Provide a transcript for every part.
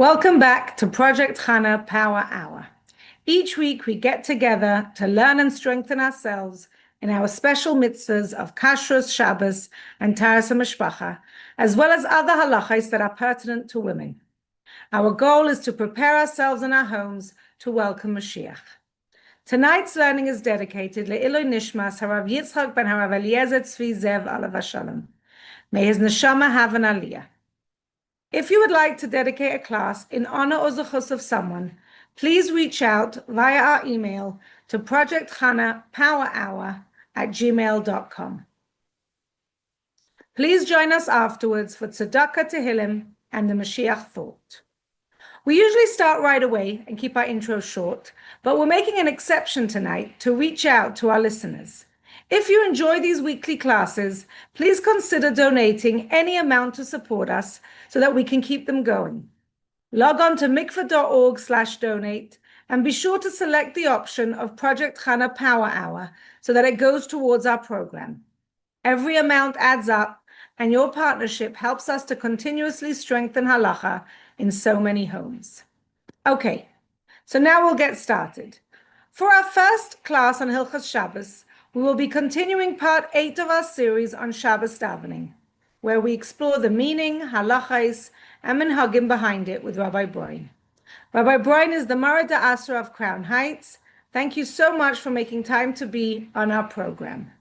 Welcome back to Project Chana Power Hour. Each week we get together to learn and strengthen ourselves in our special mitzvahs of Kashrus, Shabbos, and Taras HaMishpacha, as well as other halachos that are pertinent to women. Our goal is to prepare ourselves in our homes to welcome Mashiach. Tonight's learning is dedicated Le'iloi Nishmas Harav Yitzchak ben Harav Eliezer Tzvi Zev Alav Hashalom. May his neshama have an aliyah. If you would like to dedicate a class in honor or zechus of someone, please reach out via our email to projectchanapowerhour@gmail.com. Please join us afterwards for Tzedakah Tehillim and the Mashiach thought. We usually start right away and keep our intro short, but we're making an exception tonight to reach out to our listeners. If you enjoy these weekly classes, please consider donating any amount to support us so that we can keep them going. Log on to mikvah.org/donate and be sure to select the option of Project Chana Power Hour so that it goes towards our program. Every amount adds up, and your partnership helps us to continuously strengthen halacha in so many homes. Okay, so now we'll get started. For our first class on Hilchos Shabbos, we will be continuing part 8 of our series on Shabbos Davening, where we explore the meaning, halachos, and Minhagim behind it with Rabbi Braun. Rabbi Braun is the Mara D'Asra of Crown Heights. Thank you so much for making time to be on our program.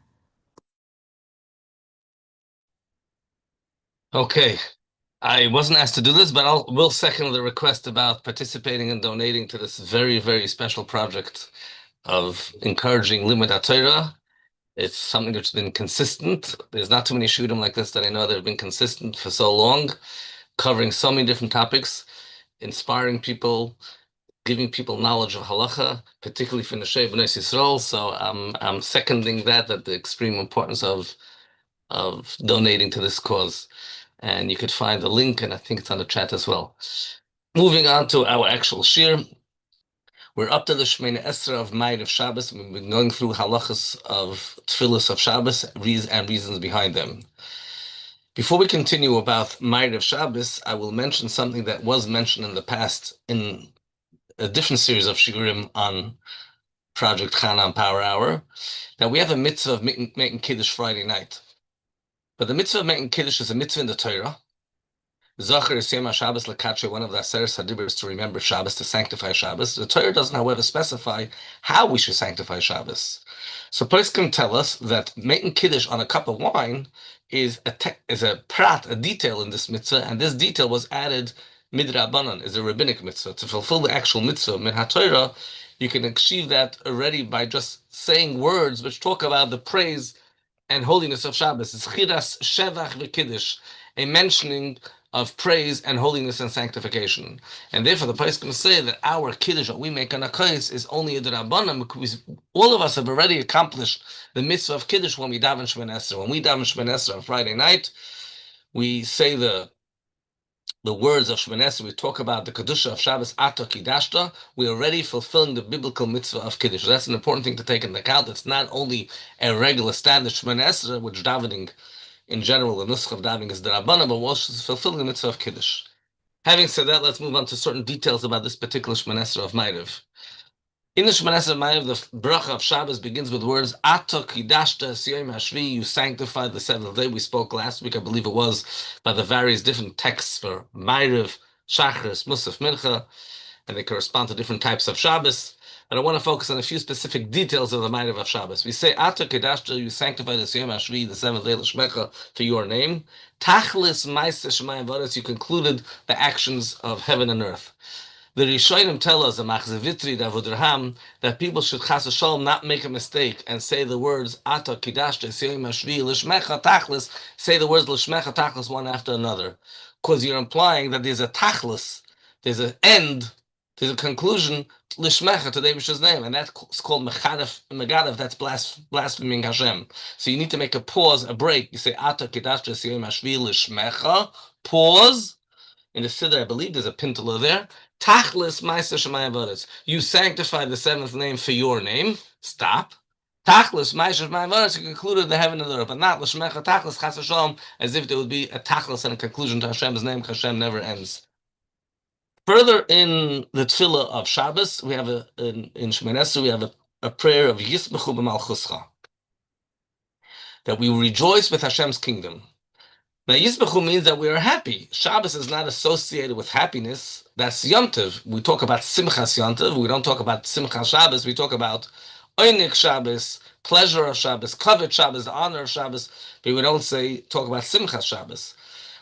Okay, I wasn't asked to do this, but will second the request about participating and donating to this very, very special project of encouraging Limud HaTorah. It's something that's been consistent. There's not too many shudim like this that I know that have been consistent for so long, covering so many different topics, inspiring people, giving people knowledge of halacha, particularly for Neshei B'nai Yisrael. So I'm seconding that the extreme importance of donating to this cause. And you could find the link, and I think it's on the chat as well. Moving on to our actual shir. We're up to the Shemini Esra of Ma'id of Shabbos. We've been going through halachos of tefillos of Shabbos and reasons behind them. Before we continue about Ma'id of Shabbos, I will mention something that was mentioned in the past in a different series of shiurim on Project Chana and Power Hour, that we have a mitzvah of making Kiddush Friday night. But the mitzvah of making Kiddush is a mitzvah in the Torah. Zachar is Yom HaShabbos L'Katche, one of the Aseres HaDibros to remember Shabbos, to sanctify Shabbos. The Torah doesn't, however, specify how we should sanctify Shabbos. So poskim tell us that making Kiddush on a cup of wine is a prat, a detail in this mitzvah, and this detail was added midrabanan, is a rabbinic mitzvah. To fulfill the actual mitzvah, min HaTorah, you can achieve that already by just saying words which talk about the praise and holiness of Shabbos. It's chiras shevach v'kiddush, a mentioning of praise and holiness and sanctification. And therefore the poskim say that our kiddush that we make on a kais is only a d'rabbanan, because all of us have already accomplished the mitzvah of kiddush when we daven Shemini Esrei. When we daven Shemini Esrei on Friday night, we say the words of Shemini Esrei. We talk about the kedusha of Shabbos, Ato Kidashta. We're already fulfilling the biblical mitzvah of kiddush. That's an important thing to take into account. It's not only a regular standard Shemini Esrei, which davening in general, the nusach of davening is d'rabbanan, but we're also fulfilling the mitzvah of kiddush. Having said that, let's move on to certain details about this particular Shemini Esrei of Ma'ariv. In the Shemini Esrei of Ma'ariv, the bracha of Shabbos begins with words, Ato kidashta es yom hashvi, you sanctified the seventh day. We spoke last week, I believe it was, by the various different texts for Ma'ariv, Shachris, Musaf, Mincha, and they correspond to different types of Shabbos. But I want to focus on a few specific details of the Ma'ariv of Shabbos. We say, Ato kedashta, you sanctified the Yom HaShvi, the seventh day, l'shmecha, for your name. Tachlis ma'aseh shemayim v'aretz, you concluded the actions of heaven and earth. The Rishonim tell us, the Machzevitri, the Avodraham, that people should chas v'shalom not make a mistake and say the words, Ato kedashta, Yom HaShvi, l'shmecha, tachlis, say the words l'shmecha, tachlis, one after another. Because you're implying that there's a tachlis, there's an end, there's a conclusion, lishmecha, to David's name, and that's called megadav, that's blaspheming Hashem. So you need to make a pause, a break. You say, Ata kidashta siyom hashvi lishmecha, pause. In the Siddur, I believe there's a pintala there. Tachlis ma'aser shemayim v'aretz, you sanctify the seventh name for your name. Stop. Tachlis ma'aser shemayim v'aretz, you concluded the heaven and the earth, but not lishmecha tachlis chas v'shalom, as if there would be a tachlis and a conclusion to Hashem's name, because Hashem never ends. Further in the tefillah of Shabbos, we have in Shemoneh Esrei, we have a prayer of Yismechu b'malchuscha, that we rejoice with Hashem's kingdom. Now, Yismechu means that we are happy. Shabbos is not associated with happiness. That's Yom Tov. We talk about Simchas Yom Tov. We don't talk about Simchas Shabbos. We talk about Oynik Shabbos, pleasure of Shabbos, covet Shabbos, the honor of Shabbos. But we don't talk about Simchas Shabbos.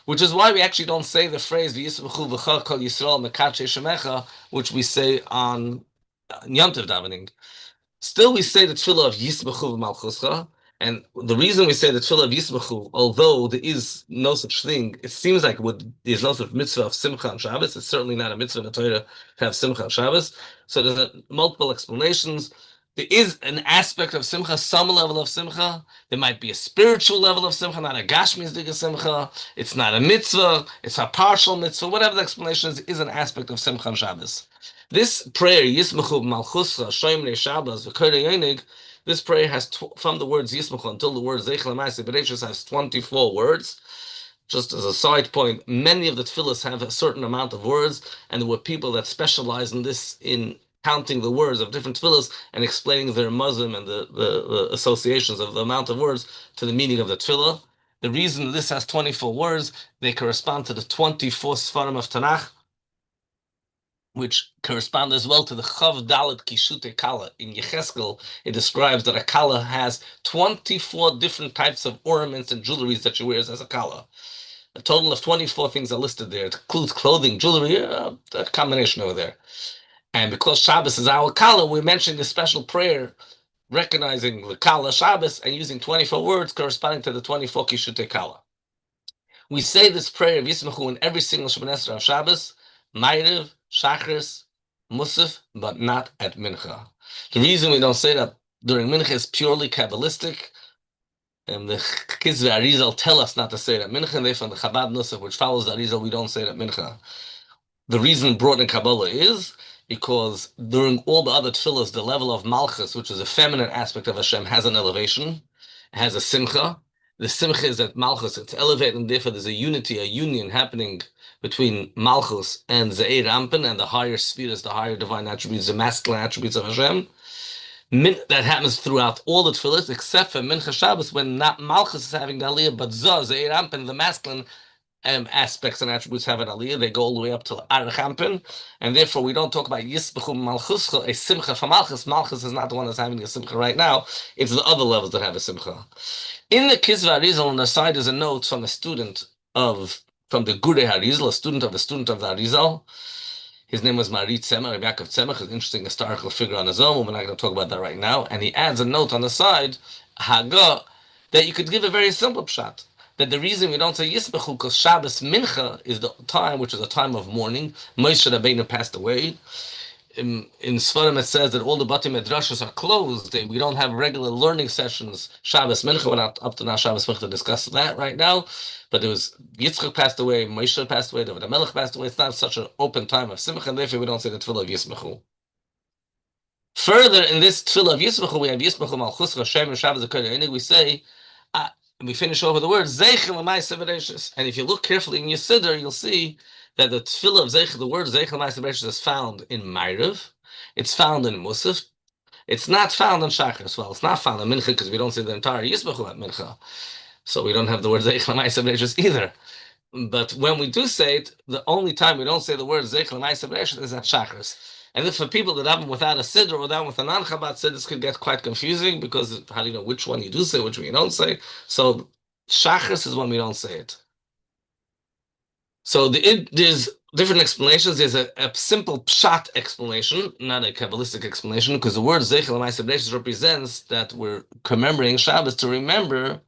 Which is why we actually don't say the phrase "V'yismechu v'cha kol Yisrael mekadshe shemecha," which we say on Yom Tov davening. Still, we say the tefillah of Yismechu v'malchuscha, and the reason we say the tefillah of Yismechu, although there is no such thing, it seems like there's no such mitzvah of Simcha on Shabbos. It's certainly not a mitzvah in the Torah to have Simcha on Shabbos. So there's multiple explanations. There is an aspect of Simcha, some level of Simcha. There might be a spiritual level of Simcha, not a Gashmi's dig of Simcha. It's not a mitzvah. It's a partial mitzvah. Whatever the explanation is an aspect of Simcha on Shabbos. This prayer, Yismechu Malchuscha, Shoymrei Shabbos, V'Korei Yonig, this prayer has, from the words Yismechu until the words Zeichel Ma'aseh Bereshis, has 24 words. Just as a side point, many of the tefillahs have a certain amount of words, and there were people that specialize in this, in counting the words of different tefillahs and explaining their Muslim and the associations of the amount of words to the meaning of the tefillah. The reason this has 24 words, they correspond to the 24 Sfarim of Tanakh, which correspond as well to the Chav Dalet Kishute Kala. In Yecheskel, it describes that a Kala has 24 different types of ornaments and jewelries that she wears as a Kala. A total of 24 things are listed there. It includes clothing, jewelry, a combination over there. And because Shabbos is our Kala, we're mentioning a special prayer recognizing the Kala Shabbos and using 24 words corresponding to the 24 Kishute Kala. We say this prayer of Yismechu in every single Shemoneh Esrei of Shabbos, Ma'ariv, Shachris, Musaf, but not at Mincha. The reason we don't say that during Mincha is purely Kabbalistic. And the Kizve Arizal tell us not to say that Mincha, and therefore the Chabad Nusach, which follows the Arizal, we don't say that Mincha. The reason brought in Kabbalah is because during all the other tefillahs, the level of Malchus, which is a feminine aspect of Hashem, has an elevation, has a Simcha. The Simcha is that Malchus, it's elevated, and therefore there's a unity, a union happening between Malchus and Ze'er Rampen, and the higher spheres, the higher divine attributes, the masculine attributes of Hashem. That happens throughout all the tefillahs, except for Mincha Shabbos, when not Malchus is having the Aliyah, but Ze'er Rampen, the masculine aspects and attributes have an aliyah. They go all the way up to Arachampen, and therefore we don't talk about Yisbechu Malchuscha, a simcha for Malchus. Malchus is not the one that's having a simcha right now. It's the other levels that have a simcha. In the Kizva Arizal on the side is a note from a student from the Gure Harizal, a student of the Arizal. His name was Marit Tzemach, Rabbi Yaakov Tzemach, an interesting historical figure on his own. We're not going to talk about that right now. And he adds a note on the side, Haga, that you could give a very simple pshat. That the reason we don't say Yisbechu, because Shabbos Mincha is the time, which is a time of mourning. Moshe Rabbeinu passed away. In Sfarim it says that all the Bati Medrashas are closed. We don't have regular learning sessions. Shabbos Mincha, we're not up to now Shabbos Mincha to discuss that right now. But it was Yitzchak passed away, Moshe passed away, David HaMelech passed away. It's not such an open time of Simcha, and therefore we don't say the Tefillah of Yisbechu. Further, in this Tefillah of Yisbechu, we have Yisbechu Malchus Hashem Shabbos Davening. We say, and we finish over the words Zeichel Ma'aseh Bereshis. And if you look carefully in your Siddur, you'll see that the tefillah of Zeichel, the word Zeichel Ma'aseh Bereshis, is found in Ma'ariv. It's found in Musaf. It's not found in Shachar. Well, it's not found in Mincha because we don't say the entire Yisbechu at Mincha. So we don't have the word Zeichel Ma'aseh Bereshis either. But when we do say it, the only time we don't say the word Zeichel Ma'aseh Bereshis is at Shachar. And if for people that have them without a siddur or down with a non-Chabad siddur, this could get quite confusing because how do you know which one you do say, which one you don't say? So Shachris is when we don't say it. So there's different explanations. There's a simple pshat explanation, not a Kabbalistic explanation, because the word Zeichel Ma'aseh Bereshis represents that we're commemorating Shabbos to remember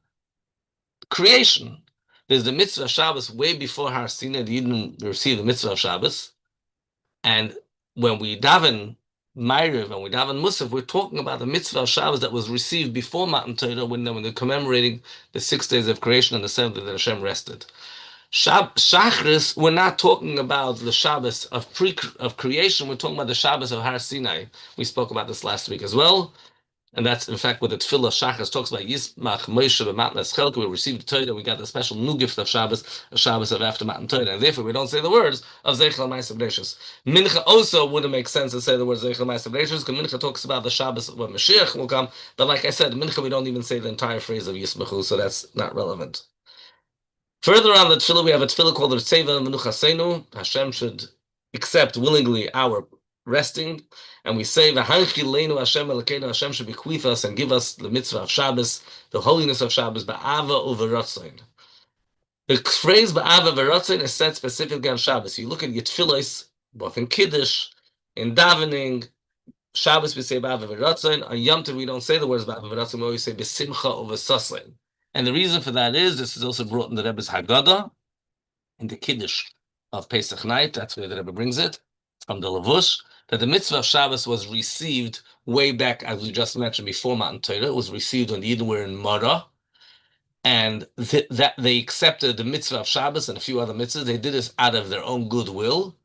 creation. There's the mitzvah of Shabbos way before Har Sinai, the Yidden received the mitzvah of Shabbos. And when we daven Ma'ariv and we daven Musaf, we're talking about the mitzvah of Shabbos that was received before Matan Torah when they're commemorating the 6 days of creation and the 7th day that Hashem rested. Shachris, we're not talking about the Shabbos of creation, we're talking about the Shabbos of Har Sinai. We spoke about this last week as well. And that's, in fact, what the Tefillah Shachas talks about. Yismach Moshe b'Matan Eschelka. We received the Torah. We got the special new gift of Shabbos, a Shabbos of after Matan Torah. And therefore, we don't say the words of Zeichel Ma'asav Bereishis. Mincha also wouldn't make sense to say the words Zeichel Ma'asav Bereishis, because Mincha talks about the Shabbos when Mashiach will come. But like I said, Mincha, we don't even say the entire phrase of Yismachu, so that's not relevant. Further on the Tefillah, we have a Tefillah called R'Tzeva Menuchaseinu. Hashem should accept willingly our resting, and we say V'hanchi leinu Hashem Elokeinu. Hashem should bequeath us and give us the mitzvah of Shabbos, the holiness of Shabbos, ba'ava u'v'ratzain. The phrase ba'ava v'ratzain is said specifically on Shabbos. You look at your tefillos, both in Kiddush, in davening. Shabbos we say ba'ava v'ratzain. On Yom Tov we don't say the words ba'ava v'ratzain. We always say b'simcha u'v'sasain. And the reason for that is this is also brought in the Rebbe's Haggadah, in the Kiddush of Pesach night. That's where the Rebbe brings it from the Lavush. That the mitzvah of Shabbos was received way back, as we just mentioned before Matan Torah. It was received when the Yidden were in Mara, and that they accepted the mitzvah of Shabbos and a few other mitzvahs. They did this out of their own goodwill.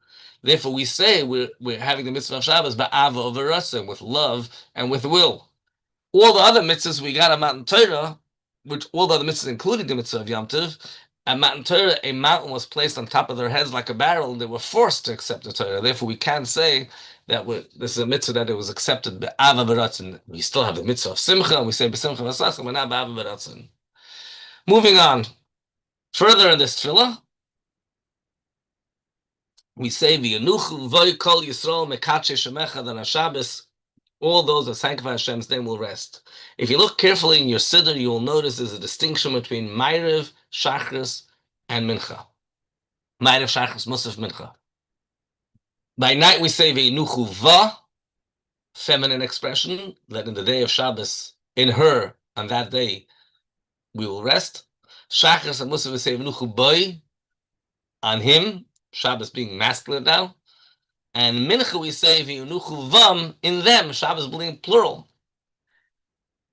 Therefore, we say we're having the mitzvah of Shabbos ba'ava u'v'ratzain, with love and with will. All the other mitzvahs we got on Matan Torah, which all the other mitzvahs, including the mitzvah of Yom Tov, at Matan Torah, a mountain was placed on top of their heads like a barrel, and they were forced to accept the Torah. Therefore, we can't say that this is a mitzvah that it was accepted b'ava v'ratzon. We still have the mitzvah of simcha, and we say b'simcha v'sascha, but not b'ava v'ratzon. Moving on, further in this tefillah, we say v'yanuchu v'y kol Yisrael mekadshe shemecha, that on Shabbos, all those that sanctify Hashem's name will rest. If you look carefully in your siddur, you will notice there's a distinction between Ma'ariv, Shachris, and Mincha. Ma'ariv, Shachris, Musaf, Mincha. By night we say Ve'inuchu Va, feminine expression, that in the day of Shabbos, in her, on that day, we will rest. Shachris and Musaf we say Ve'inuchu Boi, on him, Shabbos being masculine now. And Mincha we say Ve'inuchu Vam, in them, Shabbos being plural.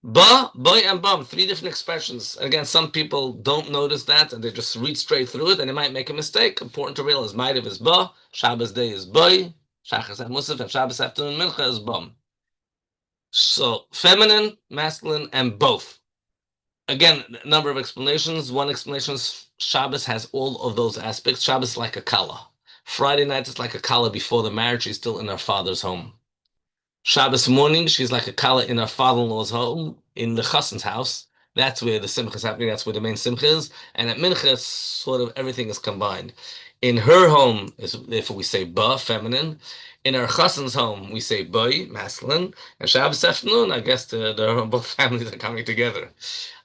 Ba, boy, and bum, three different expressions. Again, some people don't notice that, and they just read straight through it, and they might make a mistake. Important to realize, Ma'ariv is ba, Shabbos day is boy, Shachas and Musaf, and Shabbos afternoon Mincha is bum. So, feminine, masculine, and both. Again, a number of explanations. One explanation is Shabbos has all of those aspects. Shabbos is like a Challah. Friday night is like a Challah before the marriage. She's still in her father's home. Shabbos morning, she's like a Challah in her father-in-law's home, in the Chassan's house. That's where the simcha is happening. That's where the main simcha is. And at Mincha, sort of everything is combined. In her home, therefore we say ba, feminine. In her Chassan's home, we say boy, masculine. And Shabbos afternoon, I guess both families are coming together.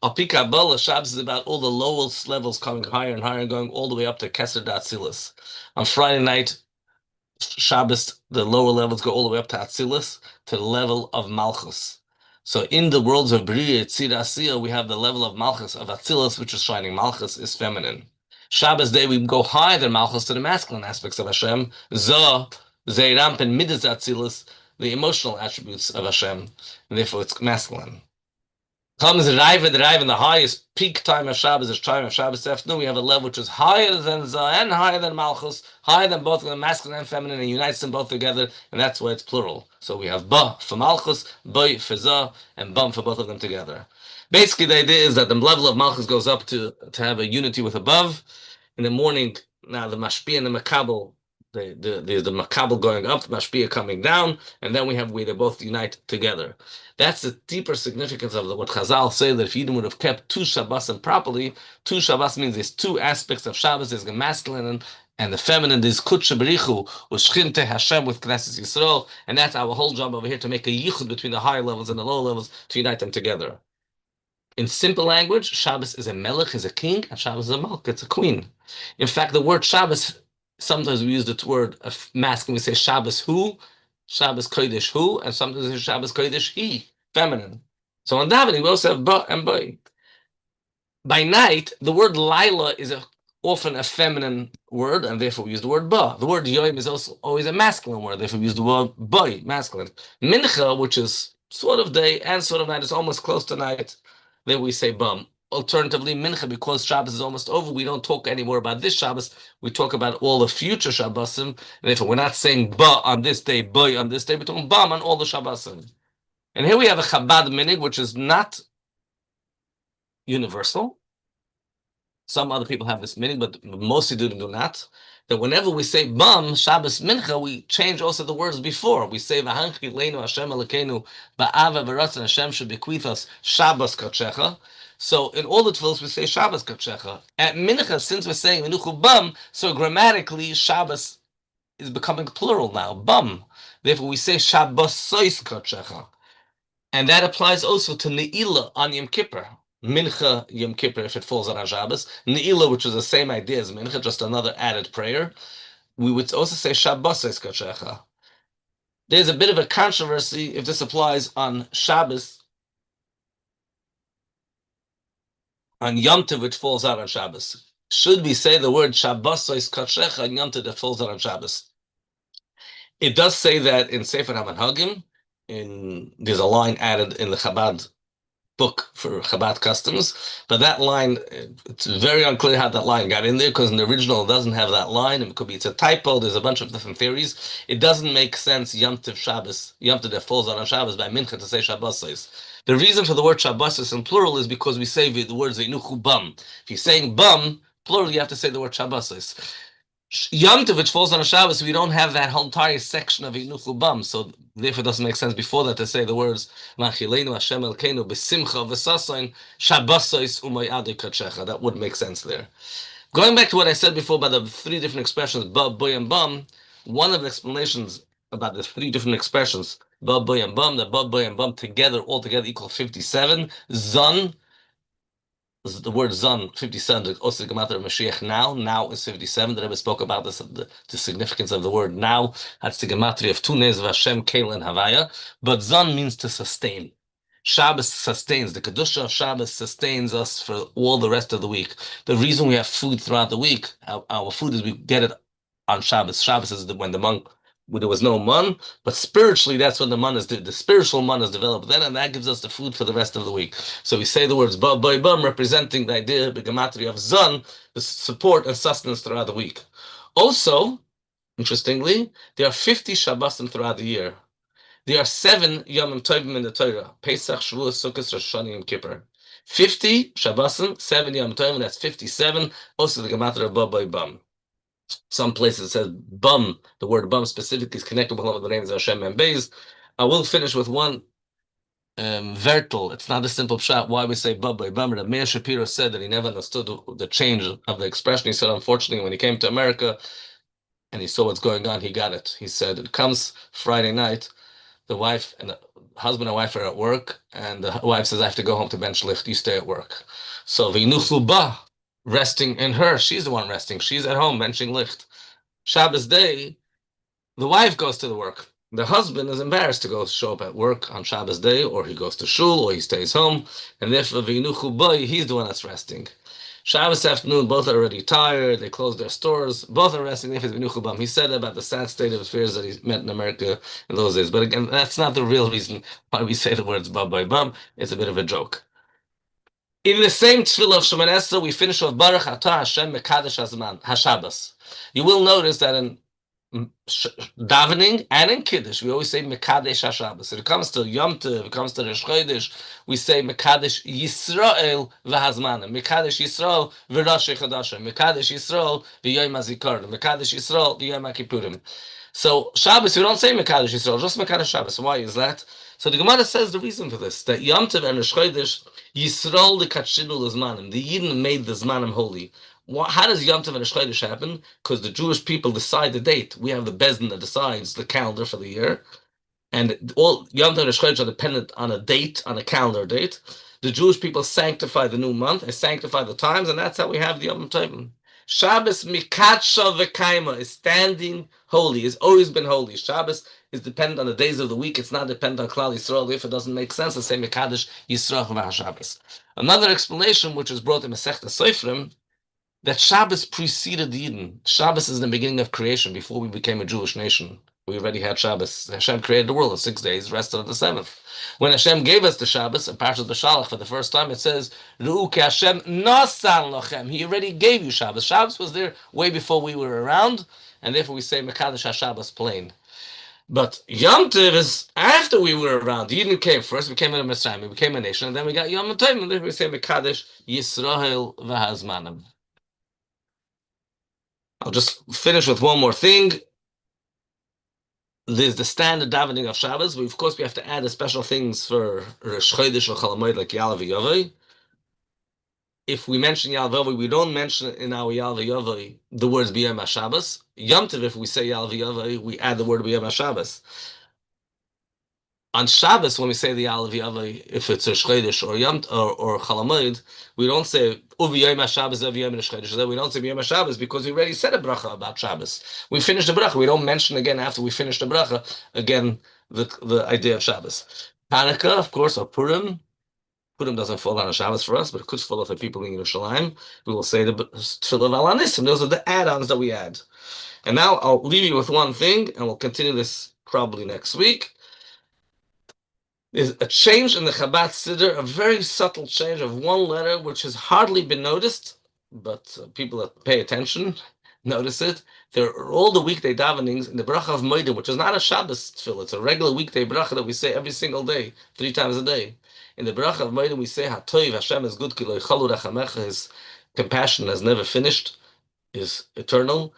Al Pi Kabbalah, Shabbos is about all the lowest levels coming higher and higher, going all the way up to Keser D'Atzilus. On Friday night, Shabbos, the lower levels go all the way up to Atzilus, to the level of Malchus. So in the worlds of Bria, Tzir Asiya, we have the level of Malchus, of Atzilus, which is shining. Malchus is feminine. Shabbos day, we go higher than Malchus to the masculine aspects of Hashem. Zah, Zeiramp, and Midas Atzilus, the emotional attributes of Hashem, and therefore it's masculine. Comes Raiva, the highest peak time of Shabbos is time of Shabbos afternoon. We have a level which is higher than Zah and higher than Malchus, higher than both of them, masculine and feminine, and unites them both together, and that's why it's plural. So we have Ba for Malchus, Boy for Zah, and Bum for both of them together. Basically, the idea is that the level of Malchus goes up to have a unity with above. In the morning, now the Mashpia and the Makabel, there's the Makabel going up, the Mashpia coming down, and then we have where they both unite together. That's the deeper significance of what Chazal say, that if Eden would have kept two Shabbosim properly, two Shabbos means there's two aspects of Shabbos, there's the masculine and the feminine, there's Kudsha Berichu, Ushchinte Hashem with Knesset Yisrael, and that's our whole job over here, to make a yichud between the higher levels and the lower levels, to unite them together. In simple language, Shabbos is a melech, is a king, and Shabbos is a malch, it's a queen. In fact, the word Shabbos, sometimes we use the word of masculine, we say Shabbos hu, Shabbos Kodesh hu, and sometimes we say Shabbos Kodesh he, feminine. So on davening, we also have ba and boy. By night, the word Laila is often a feminine word, and therefore we use the word ba. The word Yom is also always a masculine word, therefore we use the word boy, masculine. Mincha, which is sort of day and sort of night, is almost close to night, then we say bum. Alternatively, Mincha, because Shabbos is almost over, we don't talk anymore about this Shabbos, we talk about all the future Shabbosim, and if we're not saying ba on this day, boy on this day, we're talking bum on all the Shabbosim. And here we have a Chabad minig, which is not universal. Some other people have this minig, but mostly do not. That whenever we say bam, Shabbos mincha, we change also the words before. We say v'hanchi leinu Hashem Elokeinu ba'ava v'ratzon Hashem should bequeath us Shabbos kachecha. So in all the tefillos we say Shabbos kachecha. At mincha, since we're saying menuchu bam, so grammatically Shabbos is becoming plural now, bam. Therefore we say Shabbos sois kachecha. And that applies also to Ne'ilah on Yom Kippur. Mincha Yom Kippur, if it falls on Shabbos. Ne'ilah, which is the same idea as Mincha, just another added prayer. We would also say Shabbos es kachecha. There's a bit of a controversy if this applies on Shabbos, on Yom Tov, which falls out on Shabbos. Should we say the word Shabbos es kachecha on Yom Tov that falls out on Shabbos? It does say that in Sefer HaMinhagim, there's a line added in the Chabad book for Chabad customs, but that line, it's very unclear how that line got in there, because in the original it doesn't have that line. It could be it's a typo. There's a bunch of different theories. It doesn't make sense Yom Tov Shabbos, Yom Tov that falls on Shabbos by Mincha to say Shabbos. The reason for the word Shabbos in plural is because we say the words Zeinuchu bam. If you're saying bam plural, you have to say the word Shabbos. Yom Tov, which falls on a Shabbos, we don't have that whole entire section of Inuchu Bam, so therefore it doesn't make sense before that to say the words Machilenu Hashem Elkeinu B'Simcha V'Sasayin Shabbosos Umayadu Kachecha. That would make sense there. Going back to what I said before about the three different expressions, Ba, Boy, and Bum, one of the explanations about the three different expressions, Ba, Boy, and Bum, that Ba, Boy, and Bum altogether equal 57. Zon, the word Zon, 57, also the Gematria of Mashiach now is 57. The Rebbe spoke about this, the significance of the word now. That's the Gematria of Tunez, Vashem, Kel, and Havaya. But Zon means to sustain. Shabbos sustains. The Kedusha of Shabbos sustains us for all the rest of the week. The reason we have food throughout the week, our food is we get it on Shabbos. Shabbos is when there was no man, but spiritually that's when the spiritual man is developed then, and that gives us the food for the rest of the week. So we say the words ba, boy, bum, representing the idea, the gematria of zon, the support and sustenance throughout the week. Also, interestingly, there are 50 Shabbosim throughout the year. There are 7 Yomim Tovim in the Torah: Pesach, Shavuos, Sukkot, Rosh Hashanah, Yom Kippur. 50 Shabbosim, 7 Yom Tovim, that's 57. Also the gematria of ba, boy, bum. Some places it says bum. The word bum specifically is connected with one of the names of Hashem and Beis. I will finish with one vertel. It's not a simple shot. Why we say bum by bum? Meir Shapiro said that he never understood the change of the expression. He said, unfortunately, when he came to America and he saw what's going on, he got it. He said, it comes Friday night, the wife and the husband and wife are at work, and the wife says, I have to go home to bench licht. You stay at work. So v'yinuchlu ba, resting in her. She's the one resting. She's at home benching licht. Shabbos day, the wife goes to the work. The husband is embarrassed to show up at work on Shabbos day, or he goes to shul, or he stays home, and therefore v'yinuchu boy, he's the one that's resting. Shabbos afternoon, both are already tired. They close their stores. Both are resting. Therefore v'yinuchu bam. He said about the sad state of affairs that he met in America in those days. But again, that's not the real reason why we say the words bam by bam. It's a bit of a joke. In the same tefillah of Shemoneh Esrei, we finish with Baruch Atah Hashem Mekadesh Hazman HaShabbos. You will notice that in davening and in Kiddush, we always say Mekadesh HaShabbos. If it comes to Yom Tov, if it comes to Rosh Chodesh, we say Mekadesh Yisrael v'Hazmanim, Mekadesh Yisrael v'Rosh Chodashim, Mekadesh Yisrael v'Yom HaZikaron, Mekadesh Yisrael v'Yom HaKippurim. So Shabbos, we don't say Mekadesh Yisrael, just Mekadesh Shabbos. Why is that? So the Gemara says the reason for this, that Yom Tov and Rosh Chodesh, Yisrael l'katshinu l'zmanim, the Yidden made the Zmanim holy. How does Yom Tov and Rosh Chodesh happen? Because the Jewish people decide the date. We have the Bezdin that decides the calendar for the year, and all Yom Tov and Rosh Chodesh are dependent on a date, on a calendar date. The Jewish people sanctify the new month, they sanctify the times, and that's how we have the Yom Tov. Shabbos mikadsha v'kaima is standing holy, has always been holy. Shabbos is dependent on the days of the week. It's not dependent on Klal Yisrael. If it doesn't make sense to say Mekadesh Yisrael v'Shabbos. Another explanation, which is brought in Masechta Sofrim, that Shabbos preceded the Yidden. Shabbos is the beginning of creation. Before we became a Jewish nation, we already had Shabbos. Hashem created the world in 6 days, rested on the 7th. When Hashem gave us the Shabbos, in Parshas B'Shalach, for the first time, it says, Ru'u ki Hashem nasan lochem. He already gave you Shabbos. Shabbos was there way before we were around, and therefore we say Mekadesh HaShabbos plain. But Yom Tov is after we were around. The Yidden came first, we became a Mitzrayim, we became a nation, and then we got Yom Tov, and then we say Mekadesh Yisrael v'Hazmanim. I'll just finish with one more thing. There's the standard davening of Shabbos. Of course, we have to add the special things for Rosh Chodesh or Chol Hamoed like Yal V'Yovei. If we mention Yal V'Yovei, we don't mention in our Yal V'Yovei the words B'Yom HaShabbos. Yom Tov, if we say Yal V'Yovei, we add the word B'Yom HaShabbos. On Shabbos, when we say the Yal V'Yovei, if it's Rosh Chodesh or Yom or Chol Hamoed, we don't say Uv'Yom HaShabbos, Uv'Yom Rosh Chodesh. We don't say B'Yom HaShabbos because we already said a bracha about Shabbos. We finished the bracha. We don't mention again after we finish the bracha again the idea of Shabbos. Hanukkah, of course, or Purim. Purim doesn't fall on a Shabbos for us, but it could fall for people in Yerushalayim. We will say the Tefillah Al Anisim. Those are the add-ons that we add. And now I'll leave you with one thing, and we'll continue this probably next week. There's a change in the Chabad Siddur, a very subtle change of one letter, which has hardly been noticed, but people that pay attention notice it. There are all the weekday davenings in the bracha of Moedim, which is not a Shabbos tefillah, it's a regular weekday bracha that we say every single day, 3 times a day. In the bracha of Moedim, we say, HaToiv, Hashem is good, ki lo yichalu rachamecha, His compassion has never finished, is eternal.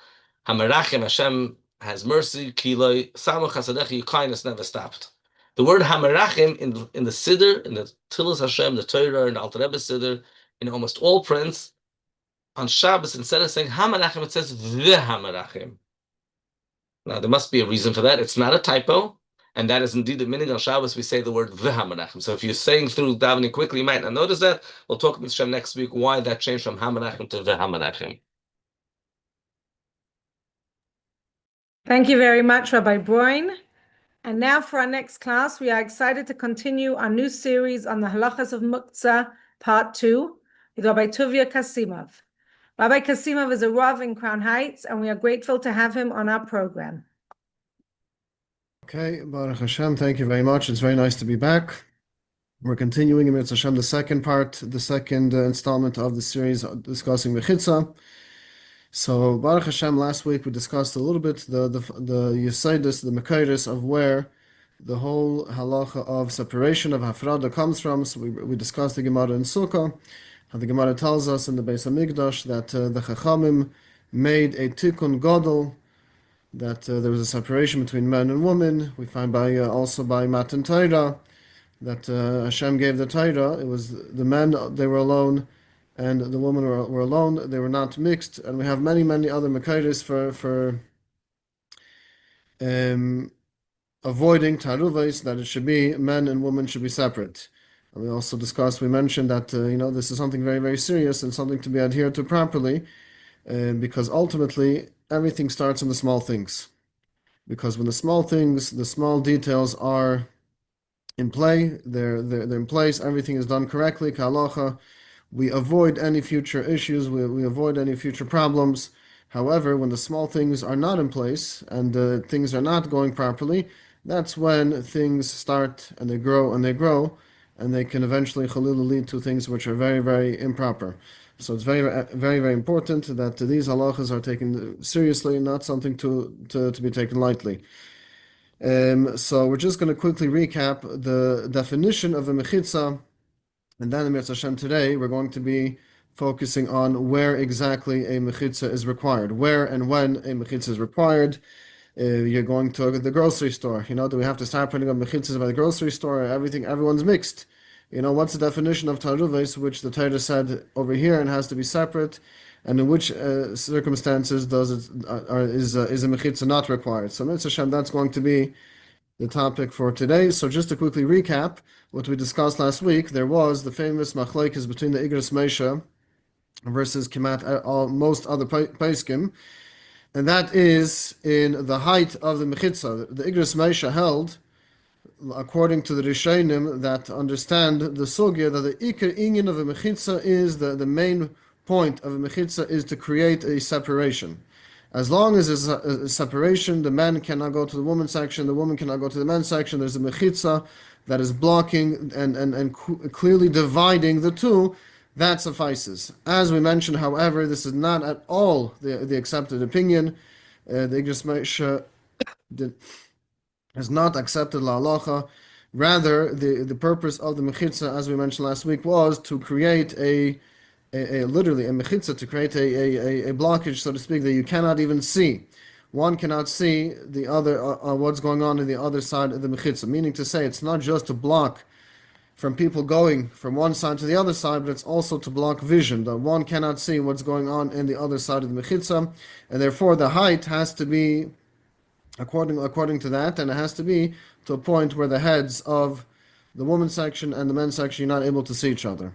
HaMerachem, Hashem has mercy, ki lo samuch hasadecha, your kindness never stopped. The word Hamerachim in the Siddur, in the Tilas Hashem, the Torah, in the Alter Rebbe Siddur, in almost all prints, on Shabbos, instead of saying Hamerachim, it says the Hamerachim. Now, there must be a reason for that. It's not a typo, and that is indeed the meaning on Shabbos. We say the word the Hamerachim. So if you're saying through davening quickly, you might not notice that. We'll talk with Hashem next week why that changed from Hamerachim to the Hamerachim. Thank you very much, Rabbi Braun. And now for our next class, we are excited to continue our new series on the Halachos of Mechitza, Part 2, with Rabbi Tuvia Kasimov. Rabbi Kasimov is a Rav in Crown Heights, and we are grateful to have him on our program. Okay, Baruch Hashem, thank you very much. It's very nice to be back. We're continuing in Mitzvah Hashem, the second part, the second installment of the series discussing Mechitza. So, Baruch Hashem, last week we discussed a little bit the Yesaidus, the Mekairis of where the whole halacha of separation of Hafrada comes from. So we discussed the Gemara in Sukkah, how the Gemara tells us in the Beis HaMikdash that the Chachamim made a Tikkun Gadol, that there was a separation between men and women. We find also by Matan Torah that Hashem gave the Torah. It was the men, they were alone, and the women were alone. They were not mixed. And we have many, many other Mekairis for avoiding Taruvais, that it should be men and women should be separate. And we also discussed, we mentioned that this is something very, very serious and something to be adhered to properly, because ultimately everything starts in the small things. Because when the small things, the small details are in play, they're in place, everything is done correctly, Kalacha, we avoid any future issues, we avoid any future problems. However, when the small things are not in place and things are not going properly, that's when things start and they grow, and they can eventually lead to things which are very, very improper. So it's very, very, very important that these halachas are taken seriously, not something to be taken lightly. So we're just going to quickly recap the definition of a mechitza, and then in Mitzvah Hashem today we're going to be focusing on where exactly a mechitza is required, where and when a mechitza is required. You're going to the grocery store. Do we have to start putting up mechitzas by the grocery store? Everyone's mixed. What's the definition of taruves, which the Torah said over here and has to be separate, and in which circumstances is a mechitza not required? So Mitzvah Hashem, that's going to be the topic for today. So just to quickly recap what we discussed last week, there was the famous machlokes between the Igros Meisha versus Kimat most other Paiskim, and that is in the height of the Mechitza. The Igros Meisha held, according to the Rishonim that understand the sugya, that the Iker Inyan of a Mechitza is the main point of a Mechitza is to create a separation. As long as there's a separation, the man cannot go to the women's section, the woman cannot go to the men's section, there's a Mechitza that is blocking and clearly dividing the two, that suffices. As we mentioned, however, this is not at all the accepted opinion. The Igros Meisha is not accepted la'alacha. Rather, the purpose of the Mechitza, as we mentioned last week, was to create literally a Mechitza, to create a blockage, so to speak, that you cannot even see. One cannot see the other, what's going on in the other side of the Mechitza. Meaning to say, it's not just to block from people going from one side to the other side, but it's also to block vision, that one cannot see what's going on in the other side of the Mechitza, and therefore the height has to be according to that, and it has to be to a point where the heads of the women's section and the men's section, you're not able to see each other.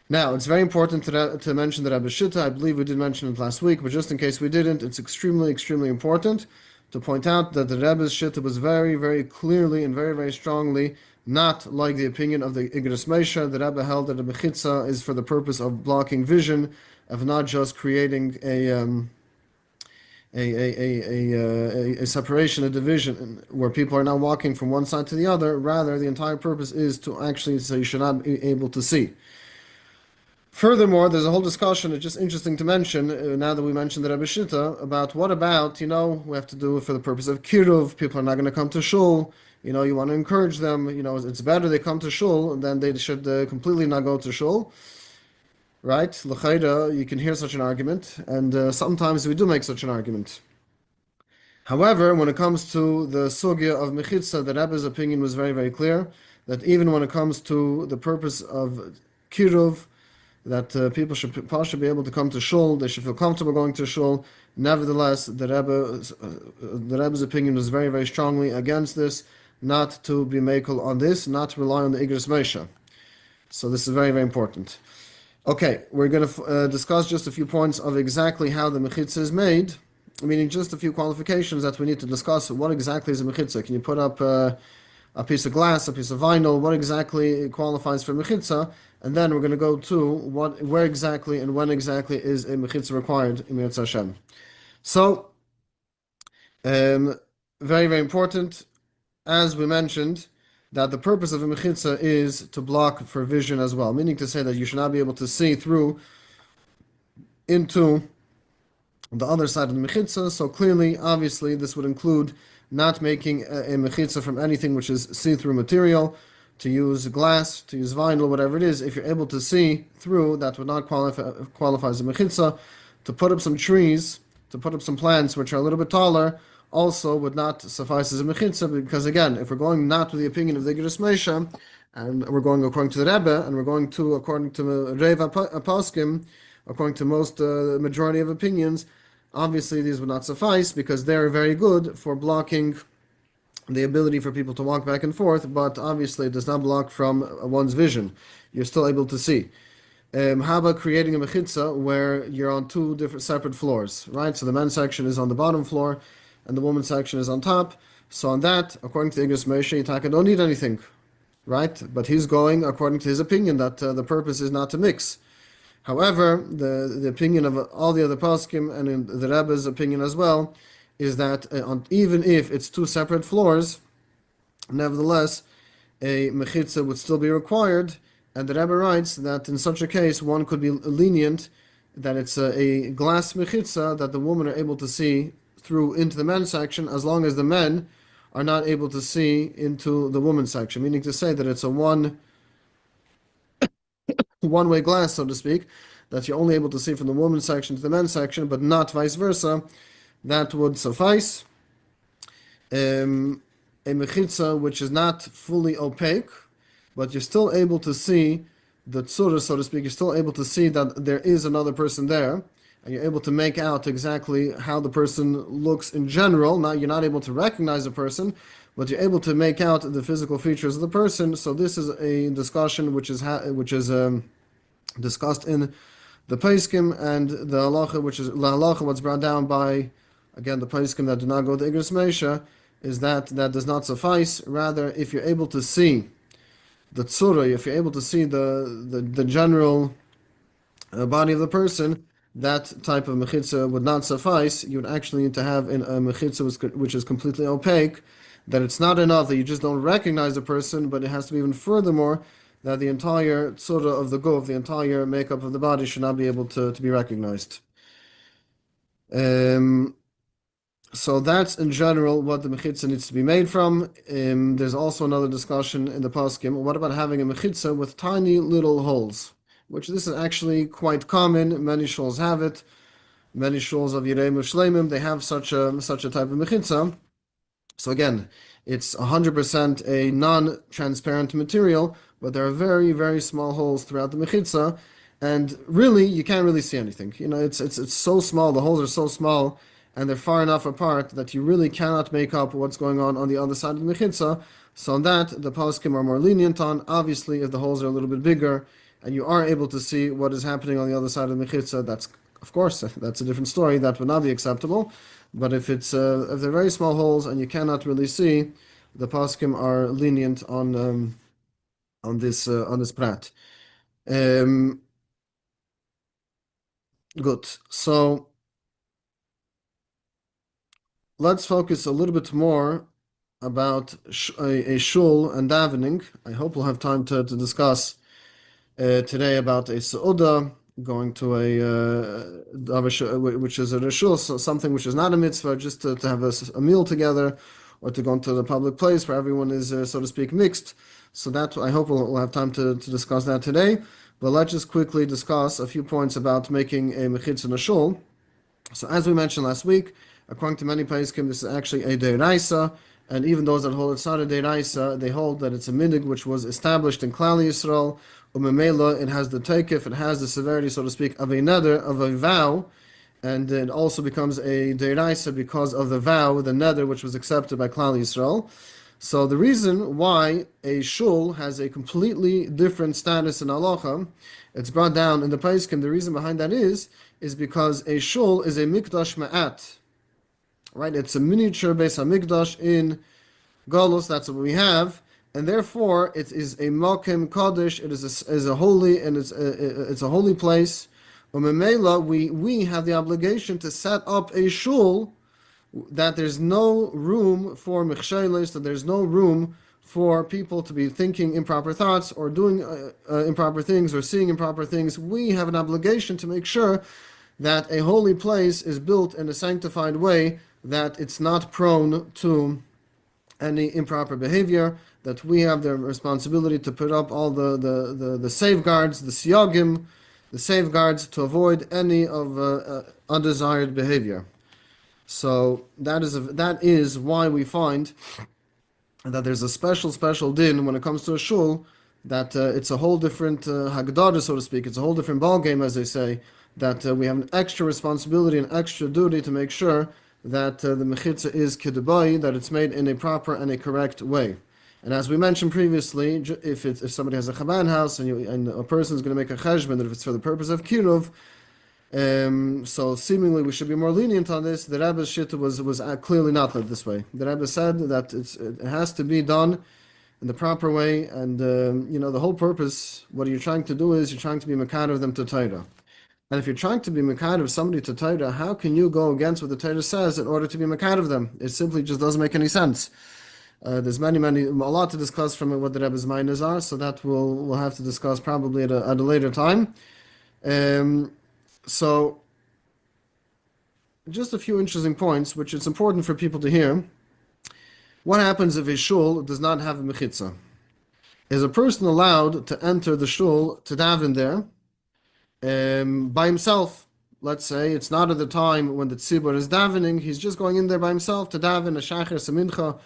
Now, it's very important to mention the Rebbe Shitta. I believe we did mention it last week, but just in case we didn't, it's extremely, extremely important to point out that the Rebbe's Shitta was very, very clearly and very, very strongly not like the opinion of the Igros Moshe. The Rebbe held that the Mechitza is for the purpose of blocking vision, of not just creating a separation, a division, where people are now walking from one side to the other. Rather, the entire purpose is to actually say you should not be able to see. Furthermore, there's a whole discussion, it's just interesting to mention, now that we mentioned the Rebbe Shitta, about what about, we have to do it for the purpose of Kiruv, people are not going to come to Shul, you want to encourage them, it's better they come to Shul than they should completely not go to Shul. Right? L'chaira, you can hear such an argument, and sometimes we do make such an argument. However, when it comes to the sugya of Mechitza, the Rebbe's opinion was very, very clear, that even when it comes to the purpose of Kiruv, that people should be able to come to Shul, they should feel comfortable going to Shul. Nevertheless, the Rebbe's opinion was very, very strongly against this, not to be makel on this, not to rely on the Igros Moshe. So this is very, very important. Okay, we're going to discuss just a few points of exactly how the Mechitza is made, meaning just a few qualifications that we need to discuss. What exactly is a Mechitza? Can you put up a piece of glass, a piece of vinyl? What exactly qualifies for Mechitza? And then we're going to go to where exactly and when exactly is a Mechitza required in Yetz Hashem. So, very, very important, as we mentioned, that the purpose of a Mechitza is to block for vision as well, meaning to say that you should not be able to see through into the other side of the Mechitza. So clearly, obviously, this would include not making a Mechitza from anything which is see-through material, to use glass, to use vinyl, whatever it is. If you're able to see through, that would not qualify as a Mechitza. To put up some trees, to put up some plants which are a little bit taller, also would not suffice as a Mechitza, because again, if we're going not with the opinion of the Igros Moshe, and we're going according to the Rebbe, and we're going according to Reiv Poskim, according to most majority of opinions, obviously these would not suffice, because they're very good for blocking the ability for people to walk back and forth, but obviously it does not block from one's vision. You're still able to see. How about creating a Mechitza where you're on two different separate floors, right? So the men's section is on the bottom floor, and the women's section is on top. So on that, according to Igros Moshe, Yitaka don't need anything, right? But he's going according to his opinion that the purpose is not to mix. However, the opinion of all the other poskim, and in the Rebbe's opinion as well, is that even if it's two separate floors, nevertheless, a Mechitza would still be required. And the Rebbe writes that in such a case, one could be lenient, that it's a glass Mechitza that the women are able to see through into the men's section, as long as the men are not able to see into the women's section, meaning to say that it's a one-way glass, so to speak, that you're only able to see from the women's section to the men's section, but not vice versa. That would suffice. A Mechitza which is not fully opaque, but you're still able to see the tzura, so to speak, you're still able to see that there is another person there, and you're able to make out exactly how the person looks in general. Now, you're not able to recognize a person, but you're able to make out the physical features of the person. So this is a discussion which is discussed in the Paiskim, and the halacha, which is la halacha, what's brought down by, again, the Paiskim that do not go to Igros Moshe, is that does not suffice. Rather, if you're able to see the tzura, if you're able to see the general body of the person, that type of mechitza would not suffice. You would actually need to have a mechitza which is completely opaque, that it's not enough that you just don't recognize the person, but it has to be even furthermore that the entire tzura of the guf, the entire makeup of the body should not be able to be recognized. So that's in general what the Mechitza needs to be made from. There's also another discussion in the Poskim. What about having a Mechitza with tiny little holes? Which this is actually quite common. Many shuls have it. Many shuls of Yireim Shleimim, they have such a type of Mechitza. So again, it's 100% a non-transparent material, but there are very, very small holes throughout the Mechitza, and really, you can't really see anything. It's so small, the holes are so small, and they're far enough apart that you really cannot make up what's going on the other side of the Mechitza. So on that, the poskim are more lenient on. Obviously, if the holes are a little bit bigger, and you are able to see what is happening on the other side of the Mechitza, of course, that's a different story. That would not be acceptable. But if they're very small holes and you cannot really see, the poskim are lenient on this prat. Good. So let's focus a little bit more about a shul and davening. I hope we'll have time to discuss today about a seudah, going to which is a reshul, so something which is not a mitzvah, just to have a meal together, or to go into the public place where everyone is, so to speak, mixed. So that I hope we'll have time to discuss that today. But let's just quickly discuss a few points about making a mechitza in a shul. So as we mentioned last week, according to many poskim, this is actually a deiraisa, and even those that hold it's not a deiraisa, they hold that it's a minhag which was established in Klal Yisrael. Umemela, it has the takeif, it has the severity, so to speak, of a neder, of a vow, and it also becomes a deiraisa because of the vow, the neder, which was accepted by Klal Yisrael. So the reason why a shul has a completely different status in halacha, it's brought down in the poskim. The reason behind that is because a shul is a mikdash ma'at, right? It's a miniature Beis HaMikdash in Galus. That's what we have, and therefore it is a Malkim Kodesh. It is a holy, and it's a holy place. Umemela, we have the obligation to set up a shul that there's no room for mechsheles, that there's no room for people to be thinking improper thoughts or doing improper things or seeing improper things. We have an obligation to make sure that a holy place is built in a sanctified way, that it's not prone to any improper behavior, that we have the responsibility to put up all the safeguards, the siyagim, the safeguards to avoid any of undesired behavior. So that is why we find that there's a special din when it comes to a shul, that it's a whole different haggadah, so to speak. It's a whole different ball game, as they say, that we have an extra responsibility and extra duty to make sure that the mechitza is kedubai, that it's made in a proper and a correct way. And as we mentioned previously, if somebody has a chaban house and a person is going to make a cheshbon, that if it's for the purpose of kiruv, so seemingly we should be more lenient on this. The Rebbe's shita was clearly not this way. The Rebbe said that it has to be done in the proper way, and the whole purpose, what you're trying to do is you're trying to be mekad of them to Torah. And if you're trying to be mekad of somebody to Torah, how can you go against what the Torah says in order to be mekad of them? It simply just doesn't make any sense. There's a lot to discuss from what the Rebbe's minors are, so that we'll have to discuss probably at a later time. So, just a few interesting points, which it's important for people to hear. What happens if a shul does not have a mechitza? Is a person allowed to enter the shul to daven there by himself? Let's say it's not at the time when the tzibur is davening, he's just going in there by himself to daven a shacher, a mincha.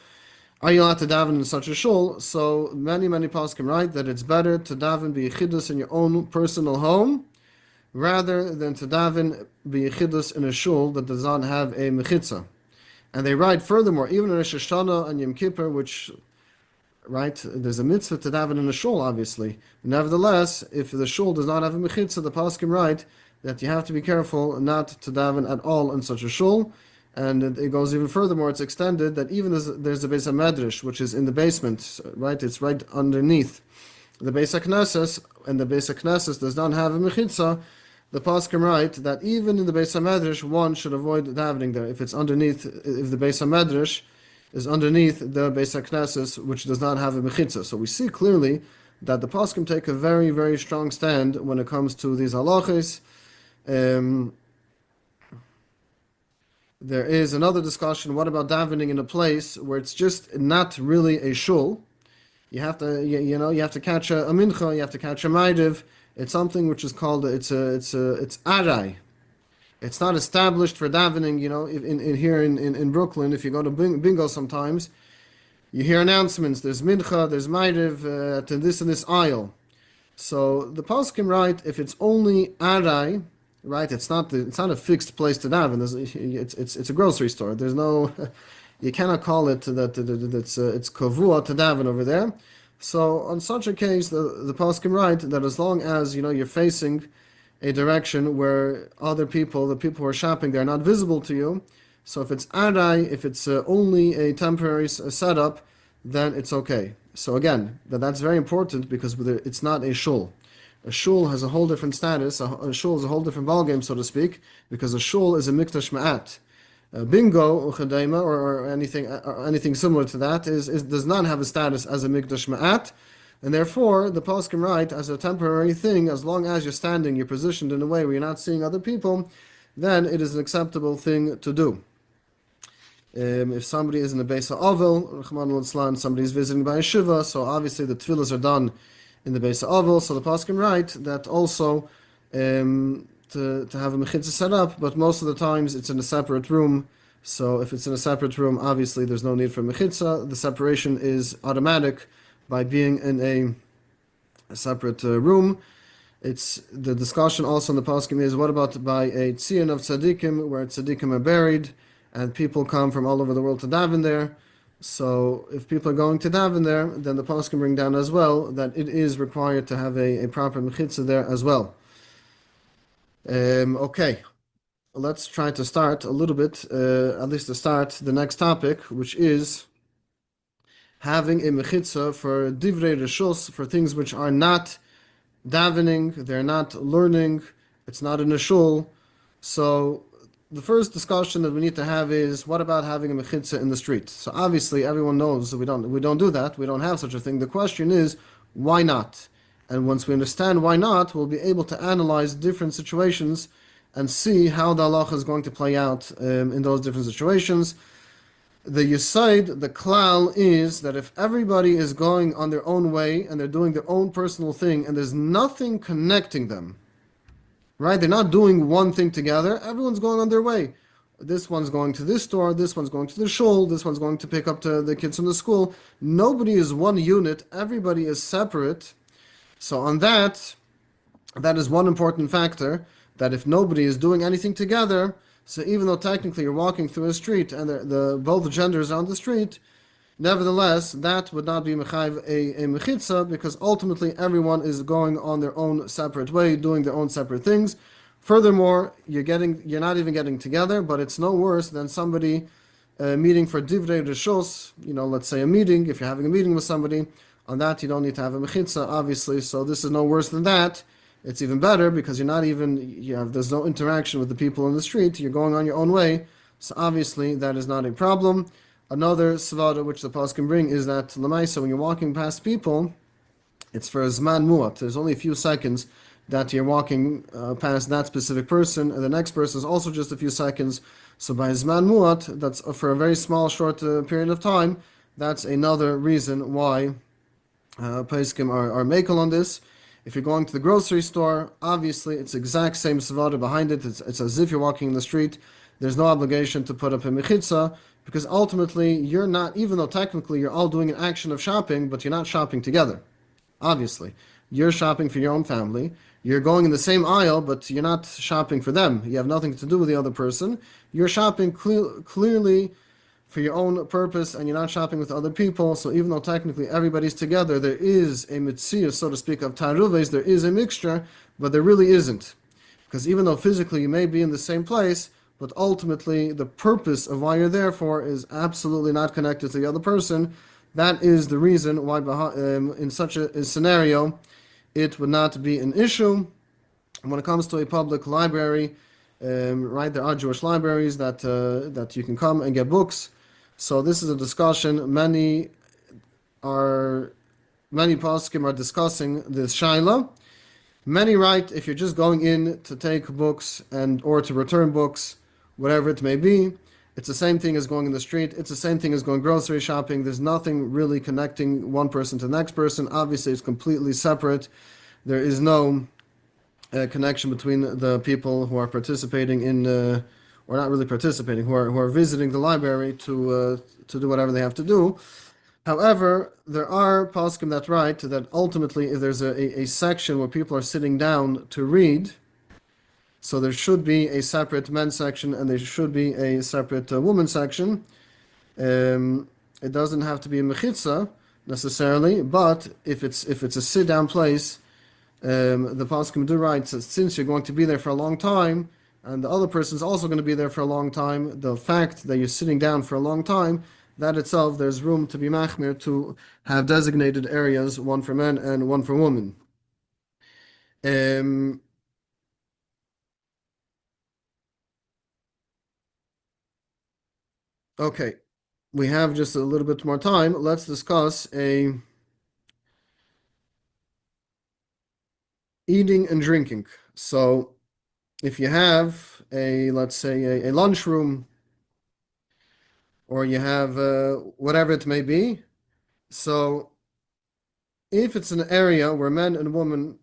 Are you allowed to daven in such a shul? So many poskim write that it's better to daven b'yichidus in your own personal home, rather than to daven b'yichidus in a shul that does not have a mechitza. And they write furthermore, even in Rosh Hashanah and Yom Kippur, which, right, there's a mitzvah to daven in a shul, obviously. Nevertheless, if the shul does not have a mechitza, the poskim write that you have to be careful not to daven at all in such a shul. And it goes even furthermore, it's extended that even there's a Beis HaMedrash, which is in the basement, right, it's right underneath the Beis HaKnesses, and the Beis HaKnesses does not have a mechitza. The poskim write that even in the Beis HaMedrash, one should avoid davening there if the Beis HaMedrash is underneath the Beis HaKnesses, which does not have a mechitza. So we see clearly that the poskim take a very, very strong stand when it comes to these halachos. There is another discussion. What about davening in a place where it's just not really a shul? You have to, you have to catch a mincha, you have to catch a ma'ariv. It's something which is called it's aray. It's not established for davening. In here in Brooklyn, if you go to bingo sometimes, you hear announcements. There's mincha, there's ma'ariv to this and this aisle. So the poskim write if it's only aray, right? It's not a fixed place to daven. It's a grocery store. There's no you cannot call it that it's kavua to daven over there. So on such a case, the poskim write that as long as you're facing a direction where other people, the people who are shopping, they're not visible to you. So if it's aray, if it's only a temporary setup, then it's okay. So again, that's very important because it's not a shul. A shul has a whole different status. A shul is a whole different ballgame, so to speak, because a shul is a mikdash ma'at. Bingo or anything similar to that does not have a status as a mikdash ma'at, and therefore the poskim write as a temporary thing. As long as you're standing, you're positioned in a way where you're not seeing other people, then it is an acceptable thing to do. If somebody is in the Beis HaOvel, Rahman al-Islam, somebody is visiting by a shiva, so obviously the tefillas are done in the Beis HaOvel. So the poskim write that also to have a Mechitza set up, but most of the times it's in a separate room. So if it's in a separate room, obviously there's no need for Mechitza. The separation is automatic by being in a separate room. It's the discussion also in the poskim is what about by a tzion of tzaddikim, where tzaddikim are buried, and people come from all over the world to daven there. So if people are going to daven there, then the poskim bring down as well that it is required to have a proper mechitza there as well. Okay, let's try to start a little bit, at least to start the next topic, which is having a mechitza for divrei reshus, for things which are not davening, they're not learning, it's not in a shul. So the first discussion that we need to have is what about having a mechitza in the street? So obviously everyone knows that we don't do that. We don't have such a thing. The question is why not? And once we understand why not, we'll be able to analyze different situations and see how the halacha is going to play out in those different situations. The yesod, the klal, is that if everybody is going on their own way and they're doing their own personal thing and there's nothing connecting them, right? They're not doing one thing together. Everyone's going on their way. This one's going to this store, this one's going to the shul, this one's going to pick up the kids from the school. Nobody is one unit. Everybody is separate. So on that is one important factor, that if nobody is doing anything together, so even though technically you're walking through a street and both genders are on the street, nevertheless, that would not be mechayiv a mechitza, because ultimately everyone is going on their own separate way, doing their own separate things. Furthermore, you're not even getting together, but it's no worse than somebody meeting for divrei reshus. Let's say a meeting. If you're having a meeting with somebody, on that you don't need to have a mechitza, obviously. So this is no worse than that. It's even better because there's no interaction with the people in the street. You're going on your own way. So obviously that is not a problem. Another svara which the poskim bring is that lemaisa, when you're walking past people, it's for a zman muat. There's only a few seconds that you're walking past that specific person, and the next person is also just a few seconds. So by zman muat, that's for a very small, short period of time. That's another reason why poskim are makel on this. If you're going to the grocery store, obviously it's exact same svara behind it. It's as if you're walking in the street. There's no obligation to put up a mechitza, because ultimately you're not, even though technically you're all doing an action of shopping, but you're not shopping together. Obviously, you're shopping for your own family. You're going in the same aisle, but you're not shopping for them. You have nothing to do with the other person. You're shopping clearly for your own purpose, and you're not shopping with other people. So even though technically everybody's together, there is a mitzvah, so to speak, of taruves, there is a mixture, but there really isn't. Because even though physically you may be in the same place, but ultimately the purpose of why you're there for is absolutely not connected to the other person. That is the reason why in such a scenario it would not be an issue. And when it comes to a public library, right, there are Jewish libraries that you can come and get books. So this is a discussion. Many poskim are discussing this shaila. Many write if you're just going in to take books or to return books, whatever it may be, It's the same thing as going in the street. It's the same thing as going grocery shopping. There's nothing really connecting one person to the next person. Obviously, it's completely separate. There is no connection between the people who are participating in, or not really participating, who are visiting the library to do whatever they have to do. However, there are poskim that write that ultimately, if there's a section where people are sitting down to read, so there should be a separate men's section and there should be a separate women's section. It doesn't have to be a mechitza necessarily, but if it's a sit-down place, the poskim do write that since you're going to be there for a long time, and the other person's also going to be there for a long time, the fact that you're sitting down for a long time, that itself, there's room to be machmir to have designated areas, one for men and one for women. Okay, we have just a little bit more time. Let's discuss eating and drinking. So if you have let's say a lunchroom, or you have whatever it may be, so if it's an area where men and women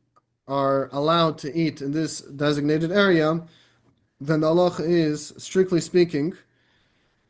are allowed to eat in this designated area, then the halacha is, strictly speaking,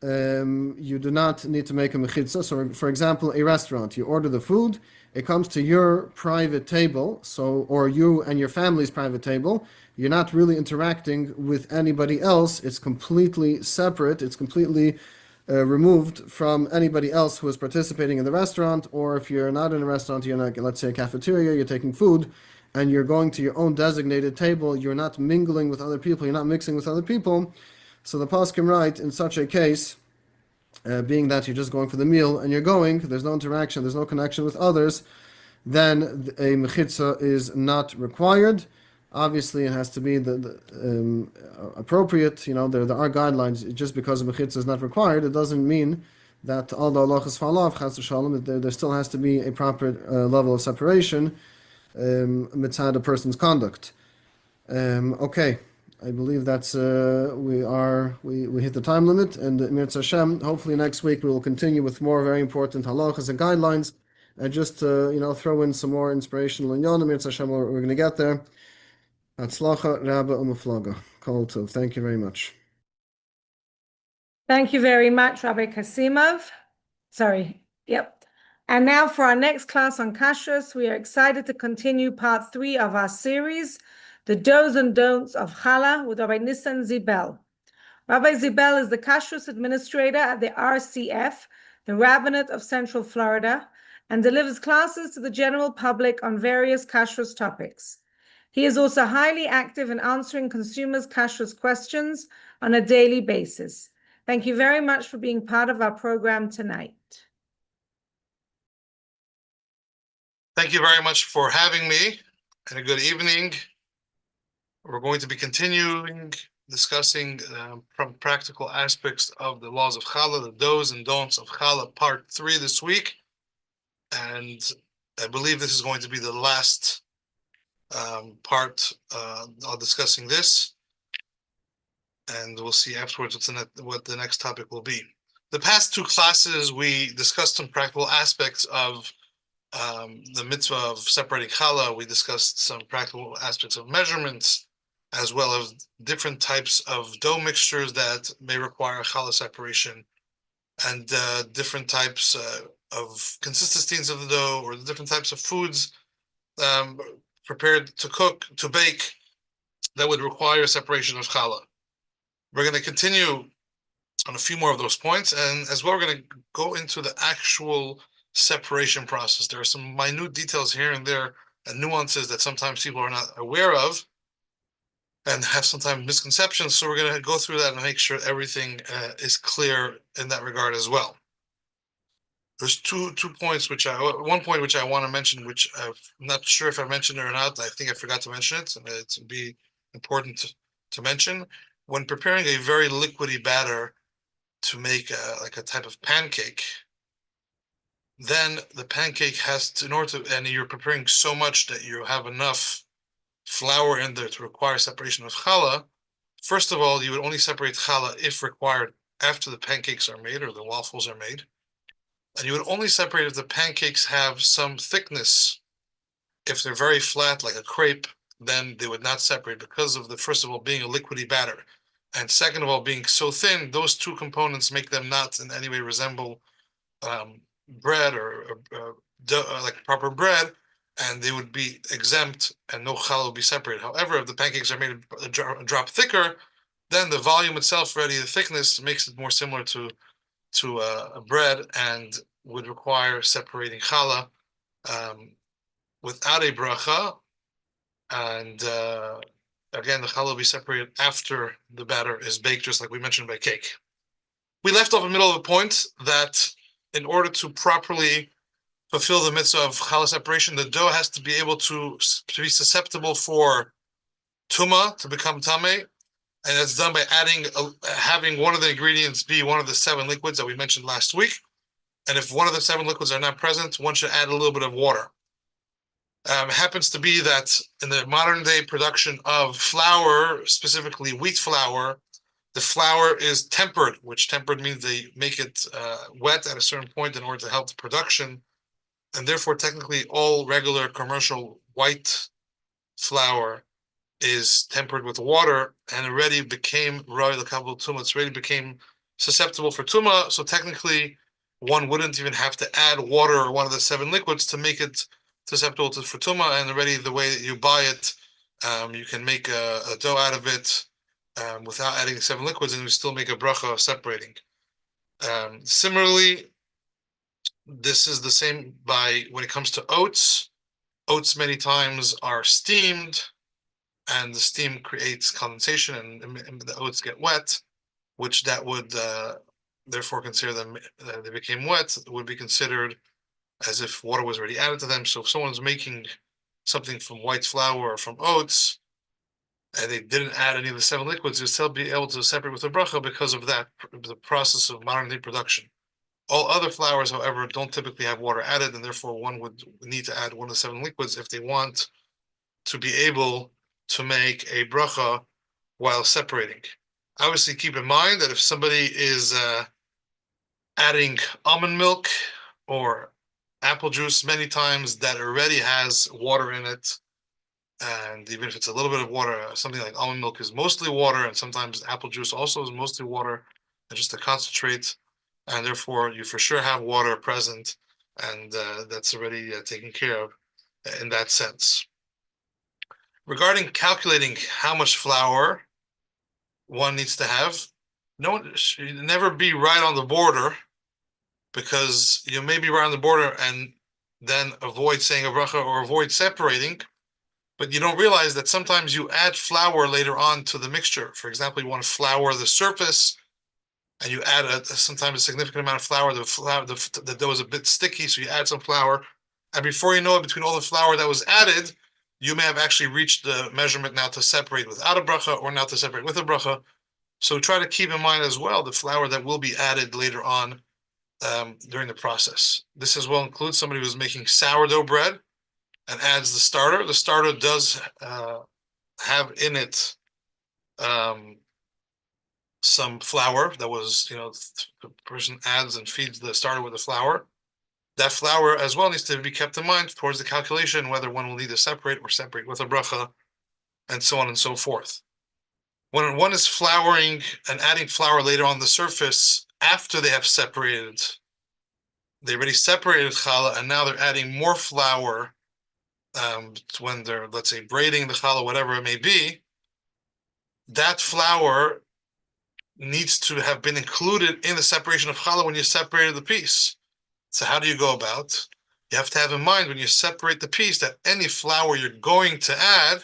you do not need to make a mechitza. So, for example, a restaurant, you order the food, it comes to your private table, or you and your family's private table. You're not really interacting with anybody else. It's completely separate. It's completely removed from anybody else who is participating in the restaurant. Or if you're not in a restaurant, you're not, let's say, a cafeteria, you're taking food, and you're going to your own designated table. You're not mingling with other people. You're not mixing with other people. So the poskim write, in such a case, being that you're just going for the meal and you're going, there's no interaction, there's no connection with others, then a mechitza is not required. Obviously, it has to be the appropriate. There are guidelines. Just because a mechitza is not required, it doesn't mean that all the halachos fall off. Chas v'shalom, there still has to be a proper level of separation mitzad a person's conduct. Okay. I believe that's we hit the time limit, and Mirz Hashem, hopefully next week we will continue with more very important halachas and guidelines, and just throw in some more inspirational inyanim. Mirz Hashem, we're going to get there. Hatzlacha, Rabba Umuflaga. Kol Tov. Thank you very much. Thank you very much, Rabbi Kasimov. Sorry. Yep. And now for our next class on Kashrus, we are excited to continue part 3 of our series, The Do's and Don'ts of Challah, with Rabbi Nissan Zibell. Rabbi Zibell is the Kashrus administrator at the RCF, the Rabbinate of Central Florida, and delivers classes to the general public on various Kashrus topics. He is also highly active in answering consumers' Kashrus questions on a daily basis. Thank you very much for being part of our program tonight. Thank you very much for having me, and a good evening. We're going to be continuing discussing from practical aspects of the laws of Challah, the do's and don'ts of Challah, part 3 this week. And I believe this is going to be the last part of discussing this. And we'll see afterwards what the next topic will be. The past 2 classes, we discussed some practical aspects of the mitzvah of separating challah. We discussed some practical aspects of measurements, as well as different types of dough mixtures that may require challah separation, and different types of consistencies of the dough, or the different types of foods prepared to bake, that would require separation of challah. We're going to continue on a few more of those points, and as well, we're going to go into the actual separation process. There are some minute details here and there and nuances that sometimes people are not aware of and have sometimes misconceptions. So we're going to go through that and make sure everything is clear in that regard as well. There's two points one point which I want to mention, which I'm not sure if I mentioned it or not. I think I forgot to mention it, and it would be important to mention. When preparing a very liquidy batter to make like a type of pancake, then the pancake has to, and you're preparing so much that you have enough flour in there to require separation of challah. First of all, you would only separate challah if required after the pancakes are made or the waffles are made. And you would only separate if the pancakes have some thickness. If they're very flat, like a crepe, then they would not separate because of the, first of all, being a liquidy batter. And second of all, being so thin, those two components make them not in any way resemble bread or like proper bread, and they would be exempt and no challah would be separated. However, if the pancakes are made a drop thicker, then the volume itself, already the thickness, makes it more similar to a bread and would require separating challah without a bracha. And again, the challah will be separated after the batter is baked, just like we mentioned by cake. We left off in the middle of a point that in order to properly fulfill the mitzvah of challah separation, the dough has to be able to be susceptible for tuma, to become tameh, and that's done by having one of the ingredients be one of the 7 liquids that we mentioned last week. And if one of the 7 liquids are not present, one should add a little bit of water. It happens to be that in the modern day production of flour, specifically wheat flour, the flour is tempered, which tempered means they make it wet at a certain point in order to help the production. And therefore, technically, all regular commercial white flour is tempered with water and already became roy l'kabel tuma. It's already became susceptible for tuma. So technically, one wouldn't even have to add water or one of the 7 liquids to make it susceptible for tuma. And already the way that you buy it, you can make a dough out of it without adding 7 liquids, and we still make a bracha separating. Similarly, this is the same when it comes to oats. Oats many times are steamed, and the steam creates condensation, and the oats get wet, which that would therefore consider them, they became wet, would be considered as if water was already added to them. So if someone's making something from white flour or from oats, and they didn't add any of the 7 liquids, you'll still be able to separate with the bracha because of that, the process of modern day production. All other flours, however, don't typically have water added, and therefore one would need to add one of the 7 liquids if they want to be able to make a bracha while separating. Obviously, keep in mind that if somebody is adding almond milk or apple juice, many times that already has water in it, and even if it's a little bit of water, something like almond milk is mostly water, and sometimes apple juice also is mostly water, and just a concentrate, and therefore you for sure have water present, and that's already taken care of in that sense. Regarding calculating how much flour one needs to have, no, should never be right on the border, because you may be right on the border and then avoid saying a bracha or avoid separating, but you don't realize that sometimes you add flour later on to the mixture. For example, you want to flour the surface, and you add sometimes a significant amount of flour. The dough is a bit sticky, so you add some flour, and before you know it, between all the flour that was added, you may have actually reached the measurement now to separate without a bracha or now to separate with a bracha. So try to keep in mind as well the flour that will be added later on during the process. This as well includes somebody who's making sourdough bread and adds the starter. The starter does have in it some flour that was, the person adds and feeds the starter with the flour. That flour as well needs to be kept in mind towards the calculation, whether one will need to separate or separate with a bracha, and so on and so forth. When one is flouring and adding flour later on the surface after they have separated, they already separated challah, and now they're adding more flour when they're, let's say, braiding the challah, whatever it may be, that flour needs to have been included in the separation of challah when you separated the piece. So how do you go about? You have to have in mind when you separate the piece that any flour you're going to add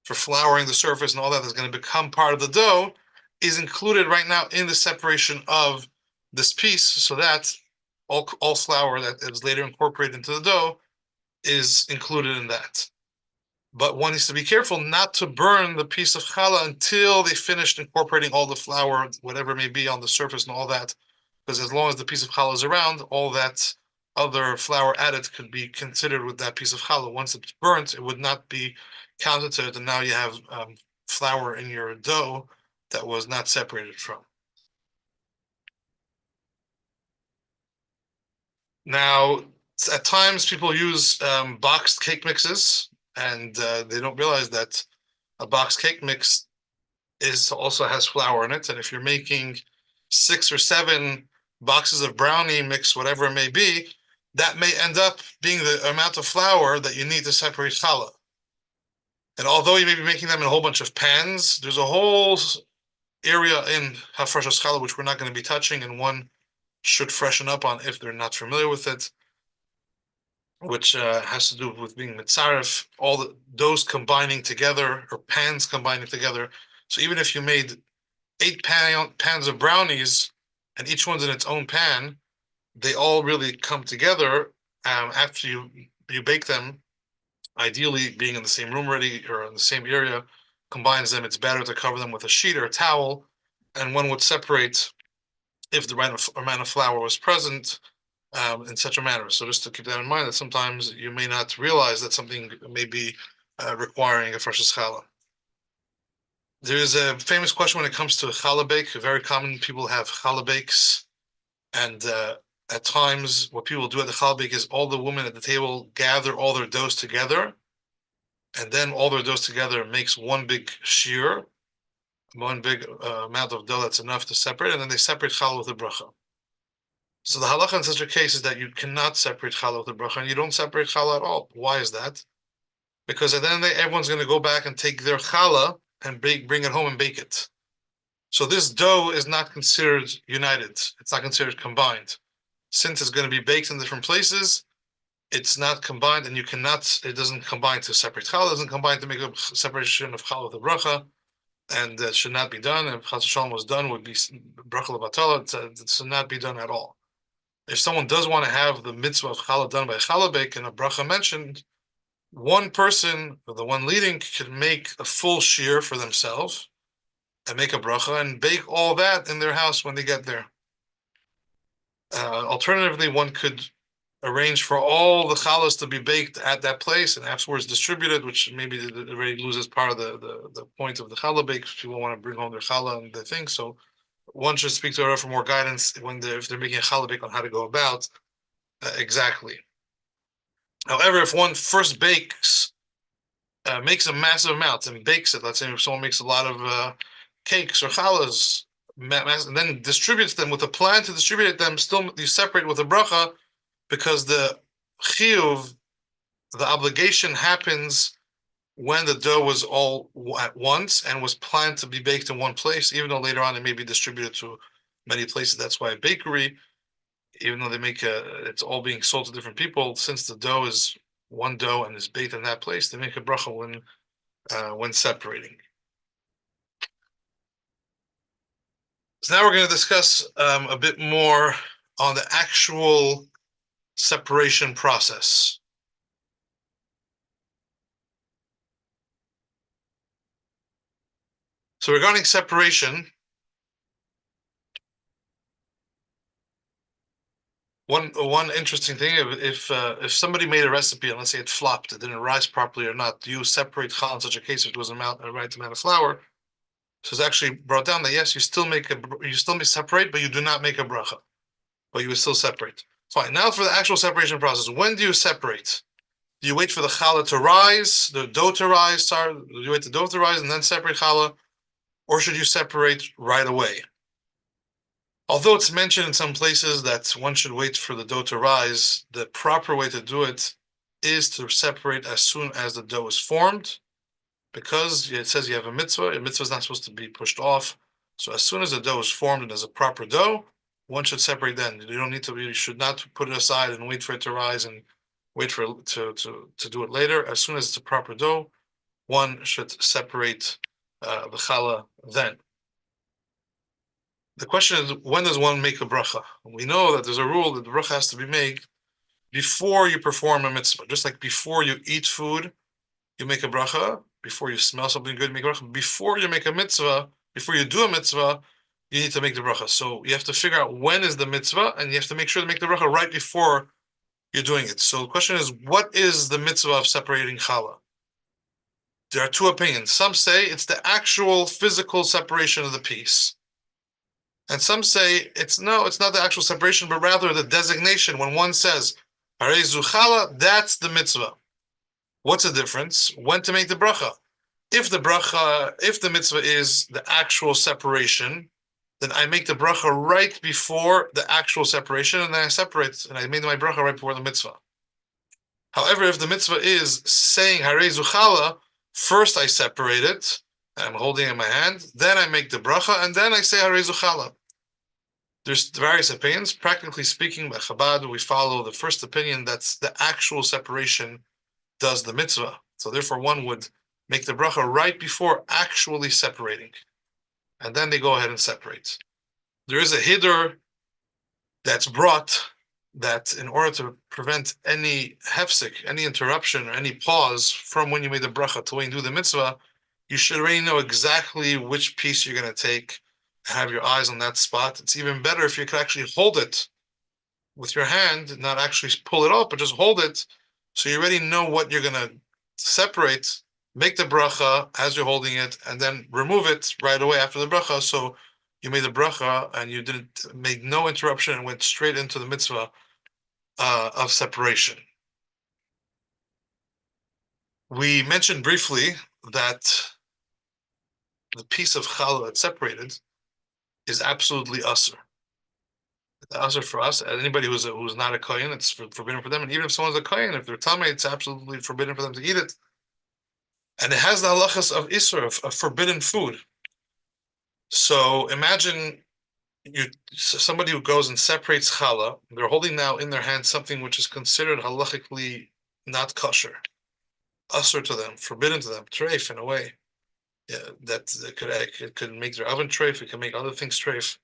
for flouring the surface and all that is going to become part of the dough is included right now in the separation of this piece, so that all flour that is later incorporated into the dough is included in that. But one needs to be careful not to burn the piece of challah until they finished incorporating all the flour, whatever it may be on the surface and all that, because as long as the piece of challah is around, all that other flour added could be considered with that piece of challah. Once it's burnt, it would not be counted to it, and now you have flour in your dough that was not separated from. Now, at times people use boxed cake mixes, and they don't realize that a boxed cake mix also has flour in it. And if you're making 6 or 7 boxes of brownie mix, whatever it may be, that may end up being the amount of flour that you need to separate challah. And although you may be making them in a whole bunch of pans, there's a whole area in hafrashas challah which we're not going to be touching, and one should freshen up on if they're not familiar with it, which has to do with being mitzaref, all the doughs combining together, or pans combining together. So even if you made 8 pans of brownies, and each one's in its own pan, they all really come together after you bake them. Ideally, being in the same room already or in the same area combines them. It's better to cover them with a sheet or a towel, and one would separate if the right amount of flour was present in such a manner. So just to keep that in mind, that sometimes you may not realize that something may be requiring a fresh challah. There is a famous question when it comes to challah bake. Very common, people have challah bakes, and at times what people do at the challah bake is all the women at the table gather all their doughs together, and then all their doughs together makes one big shear, one big amount of dough that's enough to separate, and then they separate challah with a bracha. So the halacha in such a case is that you cannot separate challah with a bracha, and you don't separate challah at all. Why is that? Because at the end of the day, everyone's going to go back and take their challah and bring it home and bake it. So this dough is not considered united. It's not considered combined. Since it's going to be baked in different places, it's not combined, and it doesn't combine to separate challah, it doesn't combine to make a separation of challah with a bracha, and that should not be done. And if chas v'shalom was done, would be bracha levatala. It should not be done at all. If someone does want to have the mitzvah of challah done by a challah bake and a bracha mentioned, one person, or the one leading, can make a full shear for themselves and make a bracha and bake all that in their house when they get there. Alternatively, one could arrange for all the challahs to be baked at that place and afterwards distributed, which maybe already loses part of the point of the challah bake. People want to bring home their challah and the thing. So one should speak to her for more guidance if they're making a challah bake on how to go about exactly. However, if one first makes a massive amount and bakes it, let's say if someone makes a lot of cakes or challahs, and then distributes them with a plan to distribute them, still you separate with a bracha, because the chiyuv, the obligation, happens when the dough was all at once and was planned to be baked in one place, even though later on it may be distributed to many places. That's why a bakery, even though it's all being sold to different people, since the dough is one dough and is baked in that place, they make a bracha when separating. So now we're going to discuss a bit more on the actual separation process. So regarding separation, one interesting thing, if somebody made a recipe and let's say it flopped, it didn't rise properly or not, do you separate challah in such a case if it was a right amount of flour? So it's actually brought down that yes, you still may separate, but you do not make a bracha, but you would still separate. Fine. Now for the actual separation process, when do you separate? Do you wait for the challah to rise, the dough to rise? Sorry, do you wait the dough to rise and then separate challah, or should you separate right away? Although it's mentioned in some places that one should wait for the dough to rise, the proper way to do it is to separate as soon as the dough is formed, because it says you have a mitzvah. A mitzvah is not supposed to be pushed off. So as soon as the dough is formed and as a proper dough, one should separate then. You should not put it aside and wait for it to rise and wait for it to do it later. As soon as it's a proper dough, one should separate the challah then. The question is, when does one make a bracha? We know that there's a rule that the bracha has to be made before you perform a mitzvah. Just like before you eat food, you make a bracha. Before you smell something good, make a bracha. Before you make a mitzvah, before you do a mitzvah, you need to make the bracha. So you have to figure out when is the mitzvah, and you have to make sure to make the bracha right before you're doing it. So the question is, what is the mitzvah of separating challah? There are two opinions. Some say it's the actual physical separation of the piece. And some say it's not the actual separation, but rather the designation. When one says Harei zu Challah, that's the mitzvah. What's the difference? When to make the bracha? If the mitzvah is the actual separation, then I make the bracha right before the actual separation, and then I separate, and I made my bracha right before the mitzvah. However, if the mitzvah is saying Harei zu Challah, first I separate it, and I'm holding it in my hand, then I make the bracha, and then I say Harei zu Challah. There's various opinions. Practically speaking, by Chabad, we follow the first opinion that's the actual separation does the mitzvah. So therefore, one would make the bracha right before actually separating. And then they go ahead and separate. There is a hiddur that's brought that in order to prevent any hefsek, any interruption, or any pause from when you made the bracha to when you do the mitzvah, you should already know exactly which piece you're going to take, have your eyes on that spot. It's even better if you could actually hold it with your hand, not actually pull it off, but just hold it, so you already know what you're going to separate, make the bracha as you're holding it, and then remove it right away after the bracha, so you made the bracha and you didn't make no interruption and went straight into the mitzvah of separation. We mentioned briefly that the piece of challah that's separated is absolutely usur. The usur for us, anybody who's not a kohen, it's forbidden for them. And even if someone's a kohen, if they're tamei, it's absolutely forbidden for them to eat it. And it has the halachos of isur, of forbidden food. So imagine somebody who goes and separates challah, they're holding now in their hand something which is considered halachically not kosher, usur to them, forbidden to them, treif in a way. Yeah, that it could make their oven treif, it can make other things treif.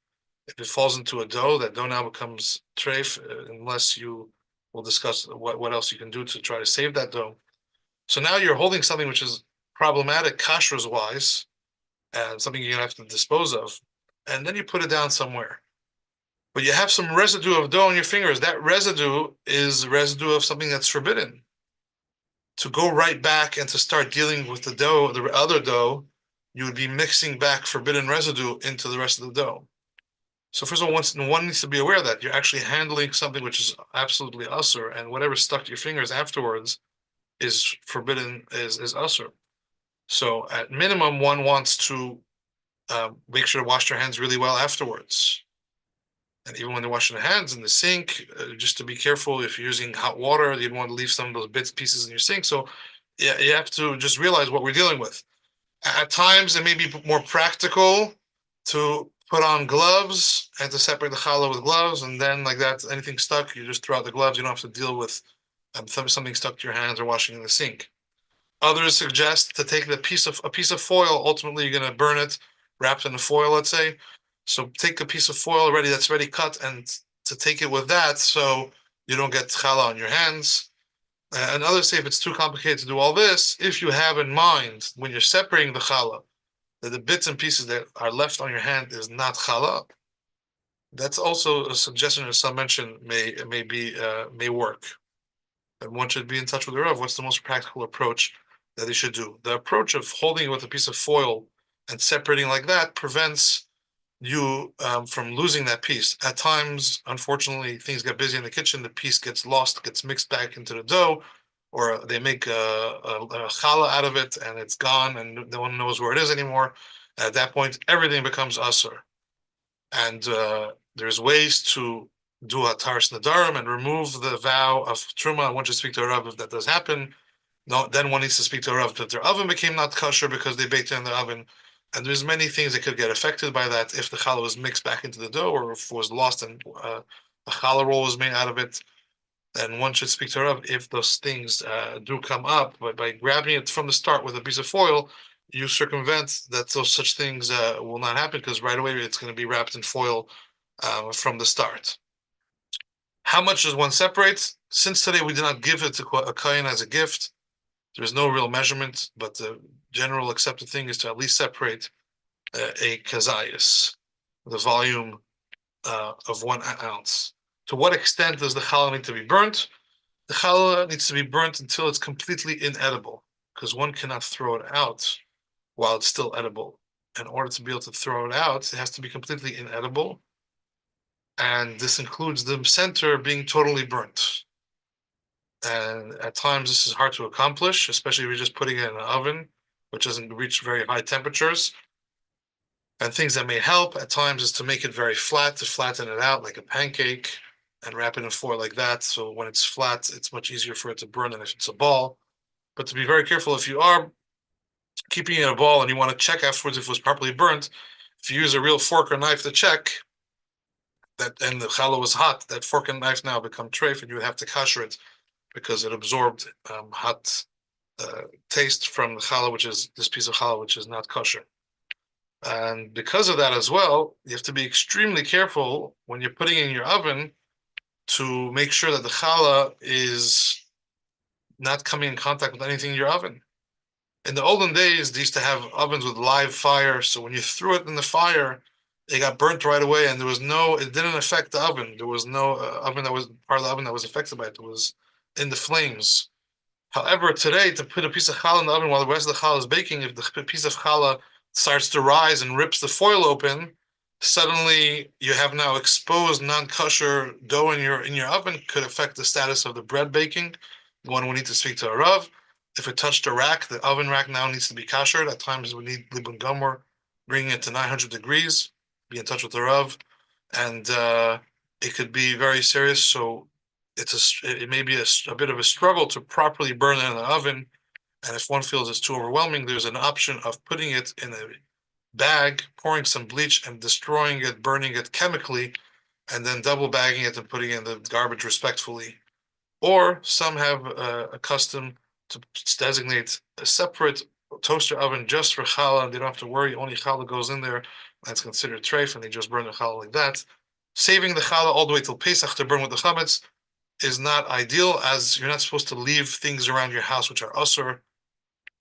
If it falls into a dough, that dough now becomes treif, unless you will discuss what else you can do to try to save that dough. So now you're holding something which is problematic kashrus wise, and something you're gonna have to dispose of, and then you put it down somewhere. But you have some residue of dough on your fingers. That residue is residue of something that's forbidden. To go right back and to start dealing with the dough, the other dough, you would be mixing back forbidden residue into the rest of the dough. So first of all, one needs to be aware that you're actually handling something which is absolutely usur, and whatever stuck to your fingers afterwards is forbidden, is usur. So at minimum, one wants to make sure to wash their hands really well afterwards. And even when they're washing their hands in the sink, just to be careful, if you're using hot water, you don't want to leave some of those pieces in your sink. So yeah, you have to just realize what we're dealing with. At times, it may be more practical to put on gloves and to separate the challah with gloves, and then like that, anything stuck, you just throw out the gloves. You don't have to deal with something stuck to your hands or washing in the sink. Others suggest to take a piece of foil. Ultimately, you're going to burn it, wrapped in the foil, let's say. So take a piece of foil already that's already cut, and to take it with that, so you don't get challah on your hands. And others say if it's too complicated to do all this, if you have in mind when you're separating the challah that the bits and pieces that are left on your hand is not challah, that's also a suggestion, as some mentioned, may work. And one should be in touch with the Rav. What's the most practical approach that they should do? The approach of holding it with a piece of foil and separating like that prevents you from losing that piece. At times, unfortunately, things get busy in the kitchen, the piece gets lost, gets mixed back into the dough, or they make a challah out of it and it's gone and no one knows where it is anymore. At that point, everything becomes usur. And there's ways to do a taras nadarim and remove the vow of truma. One should speak to a Rav if that does happen. No, then one needs to speak to a Rav that their oven became not kosher because they baked it in the oven. And there's many things that could get affected by that if the challah was mixed back into the dough, or if it was lost and a challah roll was made out of it. Then one should speak to Rav if those things do come up. But by grabbing it from the start with a piece of foil, you circumvent that those such things will not happen, because right away it's going to be wrapped in foil from the start. How much does one separate? Since today we did not give it to a kohen as a gift, there's no real measurement, but the general accepted thing is to at least separate a kazayas, the volume of 1 ounce. To what extent does the challah need to be burnt? The challah needs to be burnt until it's completely inedible, because one cannot throw it out while it's still edible. in order to be able to throw it out, it has to be completely inedible. And this includes the center being totally burnt. And at times this is hard to accomplish, especially if you're just putting it in an oven, which doesn't reach very high temperatures. And things that may help at times is to make it very flat, to flatten it out like a pancake and wrap it in foil like that. So when it's flat, it's much easier for it to burn than if it's a ball. But to be very careful, if you are keeping it in a ball and you want to check afterwards if it was properly burnt, if you use a real fork or knife to check that, and the challah was hot, that fork and knife now become treif, and you would have to kasher it because it absorbed hot taste from the challah, which is this piece of challah, which is not kosher. And because of that as well, you have to be extremely careful when you're putting it in your oven to make sure that the challah is not coming in contact with anything in your oven. In the olden days, they used to have ovens with live fire, so when you threw it in the fire, it got burnt right away, and it didn't affect the oven. There was no oven that was part of the oven that was affected by it. It was in the flames. However, today, to put a piece of challah in the oven while the rest of the challah is baking, if the piece of challah starts to rise and rips the foil open, suddenly you have now exposed non-kosher dough in your oven. Could affect the status of the bread baking. One will need to speak to a rav. If it touched a rack, the oven rack now needs to be kashered. At times we need libun gomer, bringing it to 900 degrees. Be in touch with the rav, and it could be very serious. So it may be a bit of a struggle to properly burn it in the oven. And if one feels it's too overwhelming, there's an option of putting it in a bag, pouring some bleach and destroying it, burning it chemically, and then double bagging it and putting it in the garbage respectfully. Or some have a custom to designate a separate toaster oven just for challah, and they don't have to worry, only challah goes in there, that's considered treif, and they just burn the challah like that. Saving the challah all the way till Pesach to burn with the chametz is not ideal, as you're not supposed to leave things around your house which are usur,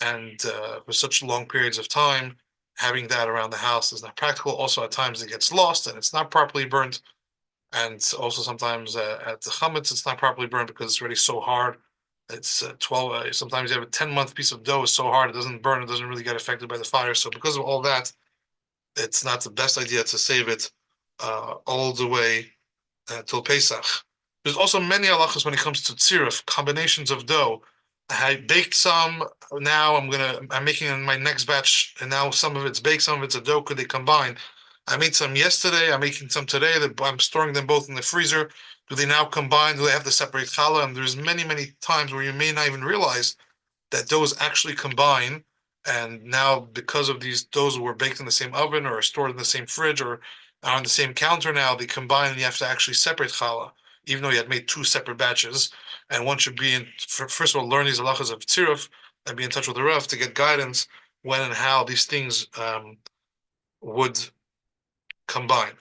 and for such long periods of time, having that around the house is not practical. Also, at times it gets lost and it's not properly burnt, and also sometimes at the chametz it's not properly burnt because it's already so hard. It's 12. Sometimes you have a 10-month piece of dough is so hard it doesn't burn. It doesn't really get affected by the fire. So because of all that, it's not the best idea to save it all the way till Pesach. There's also many halachos when it comes to tziruf, combinations of dough. I baked some. Now I'm making in my next batch, and now some of it's baked, some of it's a dough. Could they combine? I made some yesterday. I'm making some today. I'm storing them both in the freezer. Do they now combine? Do they have to separate challah? And there's many times where you may not even realize that doughs actually combine. And now, because of these doughs were baked in the same oven or stored in the same fridge or on the same counter, now they combine, and you have to actually separate challah, even though you had made two separate batches. And one should be first of all, learn these halachas of tziruf and be in touch with the Rav to get guidance when and how these things would combine.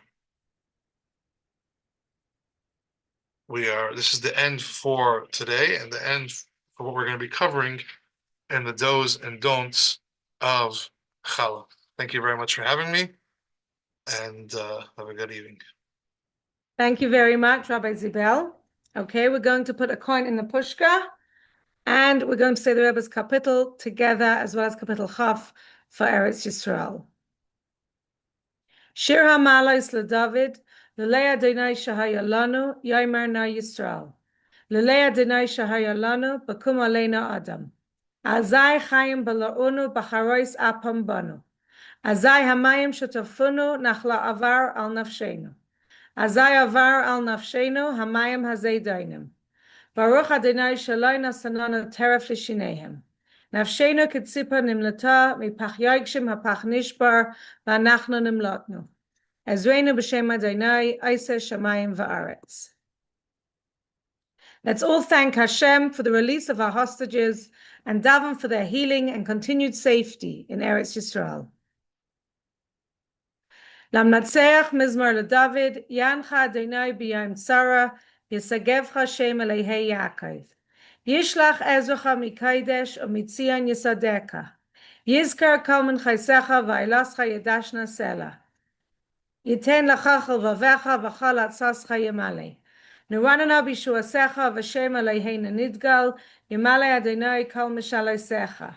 This is the end for today and the end for what we're going to be covering in the do's and don'ts of Challah. Thank you very much for having me, and have a good evening. Thank you very much, Rabbi Zibell. Okay, we're going to put a coin in the pushka, and we're going to say the Rebbe's kapitel together, as well as kapitel Chaf for Eretz Yisrael. Shir HaMalos LeDavid, L'lei Adonai Shahaya Lanu, Yomer Na Yisrael. L'lei Adonai Shahaya Lanu, Bakum Aleinu Adam. Azai Chayim Bala'unu, Bacharois Apam Banu. Azai Hamayim Shotafunu, Nachla Avar Al Nafshenu. Azai Avar Al Nafshenu, Hamayim Hazei Dainim. Baruch Adonai Shaloi Nasanana Teref Lishinehem. Nafshenu Ketzipa Nimlata, Mipach Yaigshim Hapach Nishbar, V'anachnu Nimlotnu. Ezreinu B'Shem Adonai, Eiseh Shamayim Va'aretz. Let's all thank Hashem for the release of our hostages and daven for their healing and continued safety in Eretz Yisrael. Lamnatseach Mizmor LeDavid, Yancha Adonai B'Yom Tzara, Yisagevcha Shem Elehei Yaakov. Yishlach Ezracha Mikaidesh U'Mitzion Yisadeka. Yizkar Kol Min Chaysecha V'Eilascha Yedashna Sela. Yiten Lachachal Vavecha V'Chal Atzascha Yemale. Nuranana B'Shuasecha V'Shem Elehei Nidgal, Yemale Adonai Kol Mishalosecha.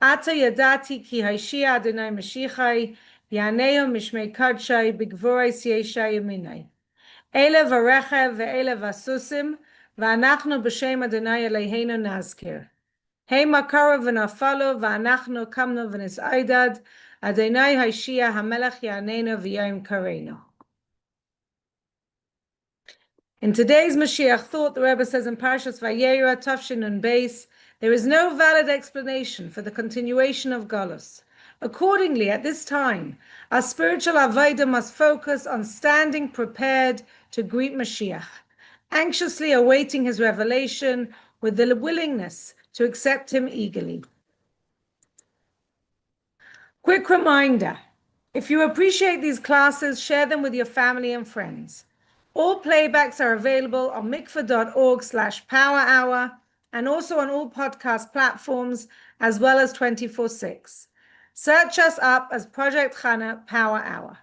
Ata Yadati Ki Haishia Adonai Mashiachai, יענהו משמי קדשי בגבורייס ישע ימיני. אלה ורכב ואלה והסוסים, ואנחנו בשם אדוני אלוהינו נזכיר. המה קרוב ונפלו, ואנחנו קמנו ונסעדד, אדוני הושיע המלך יעננו ויום קראנו. In today's Mashiach thought, the Rebbe says in Parshas Vayera, Tafshin and Beis, there is no valid explanation for the continuation of Galus. Accordingly, at this time, our spiritual avodah must focus on standing prepared to greet Mashiach, anxiously awaiting his revelation with the willingness to accept him eagerly. Quick reminder, if you appreciate these classes, share them with your family and friends. All playbacks are available on mikvah.org/powerhour and also on all podcast platforms, as well as 24/6. Search us up as Project Chana Power Hour.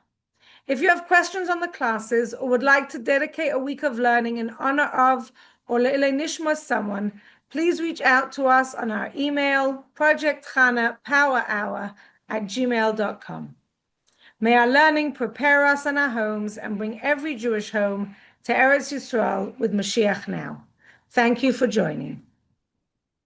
If you have questions on the classes or would like to dedicate a week of learning in honor of or le'ilei nishma someone, please reach out to us on our email, projectchanapowerhour@gmail.com. May our learning prepare us in our homes and bring every Jewish home to Eretz Yisrael with Mashiach now. Thank you for joining.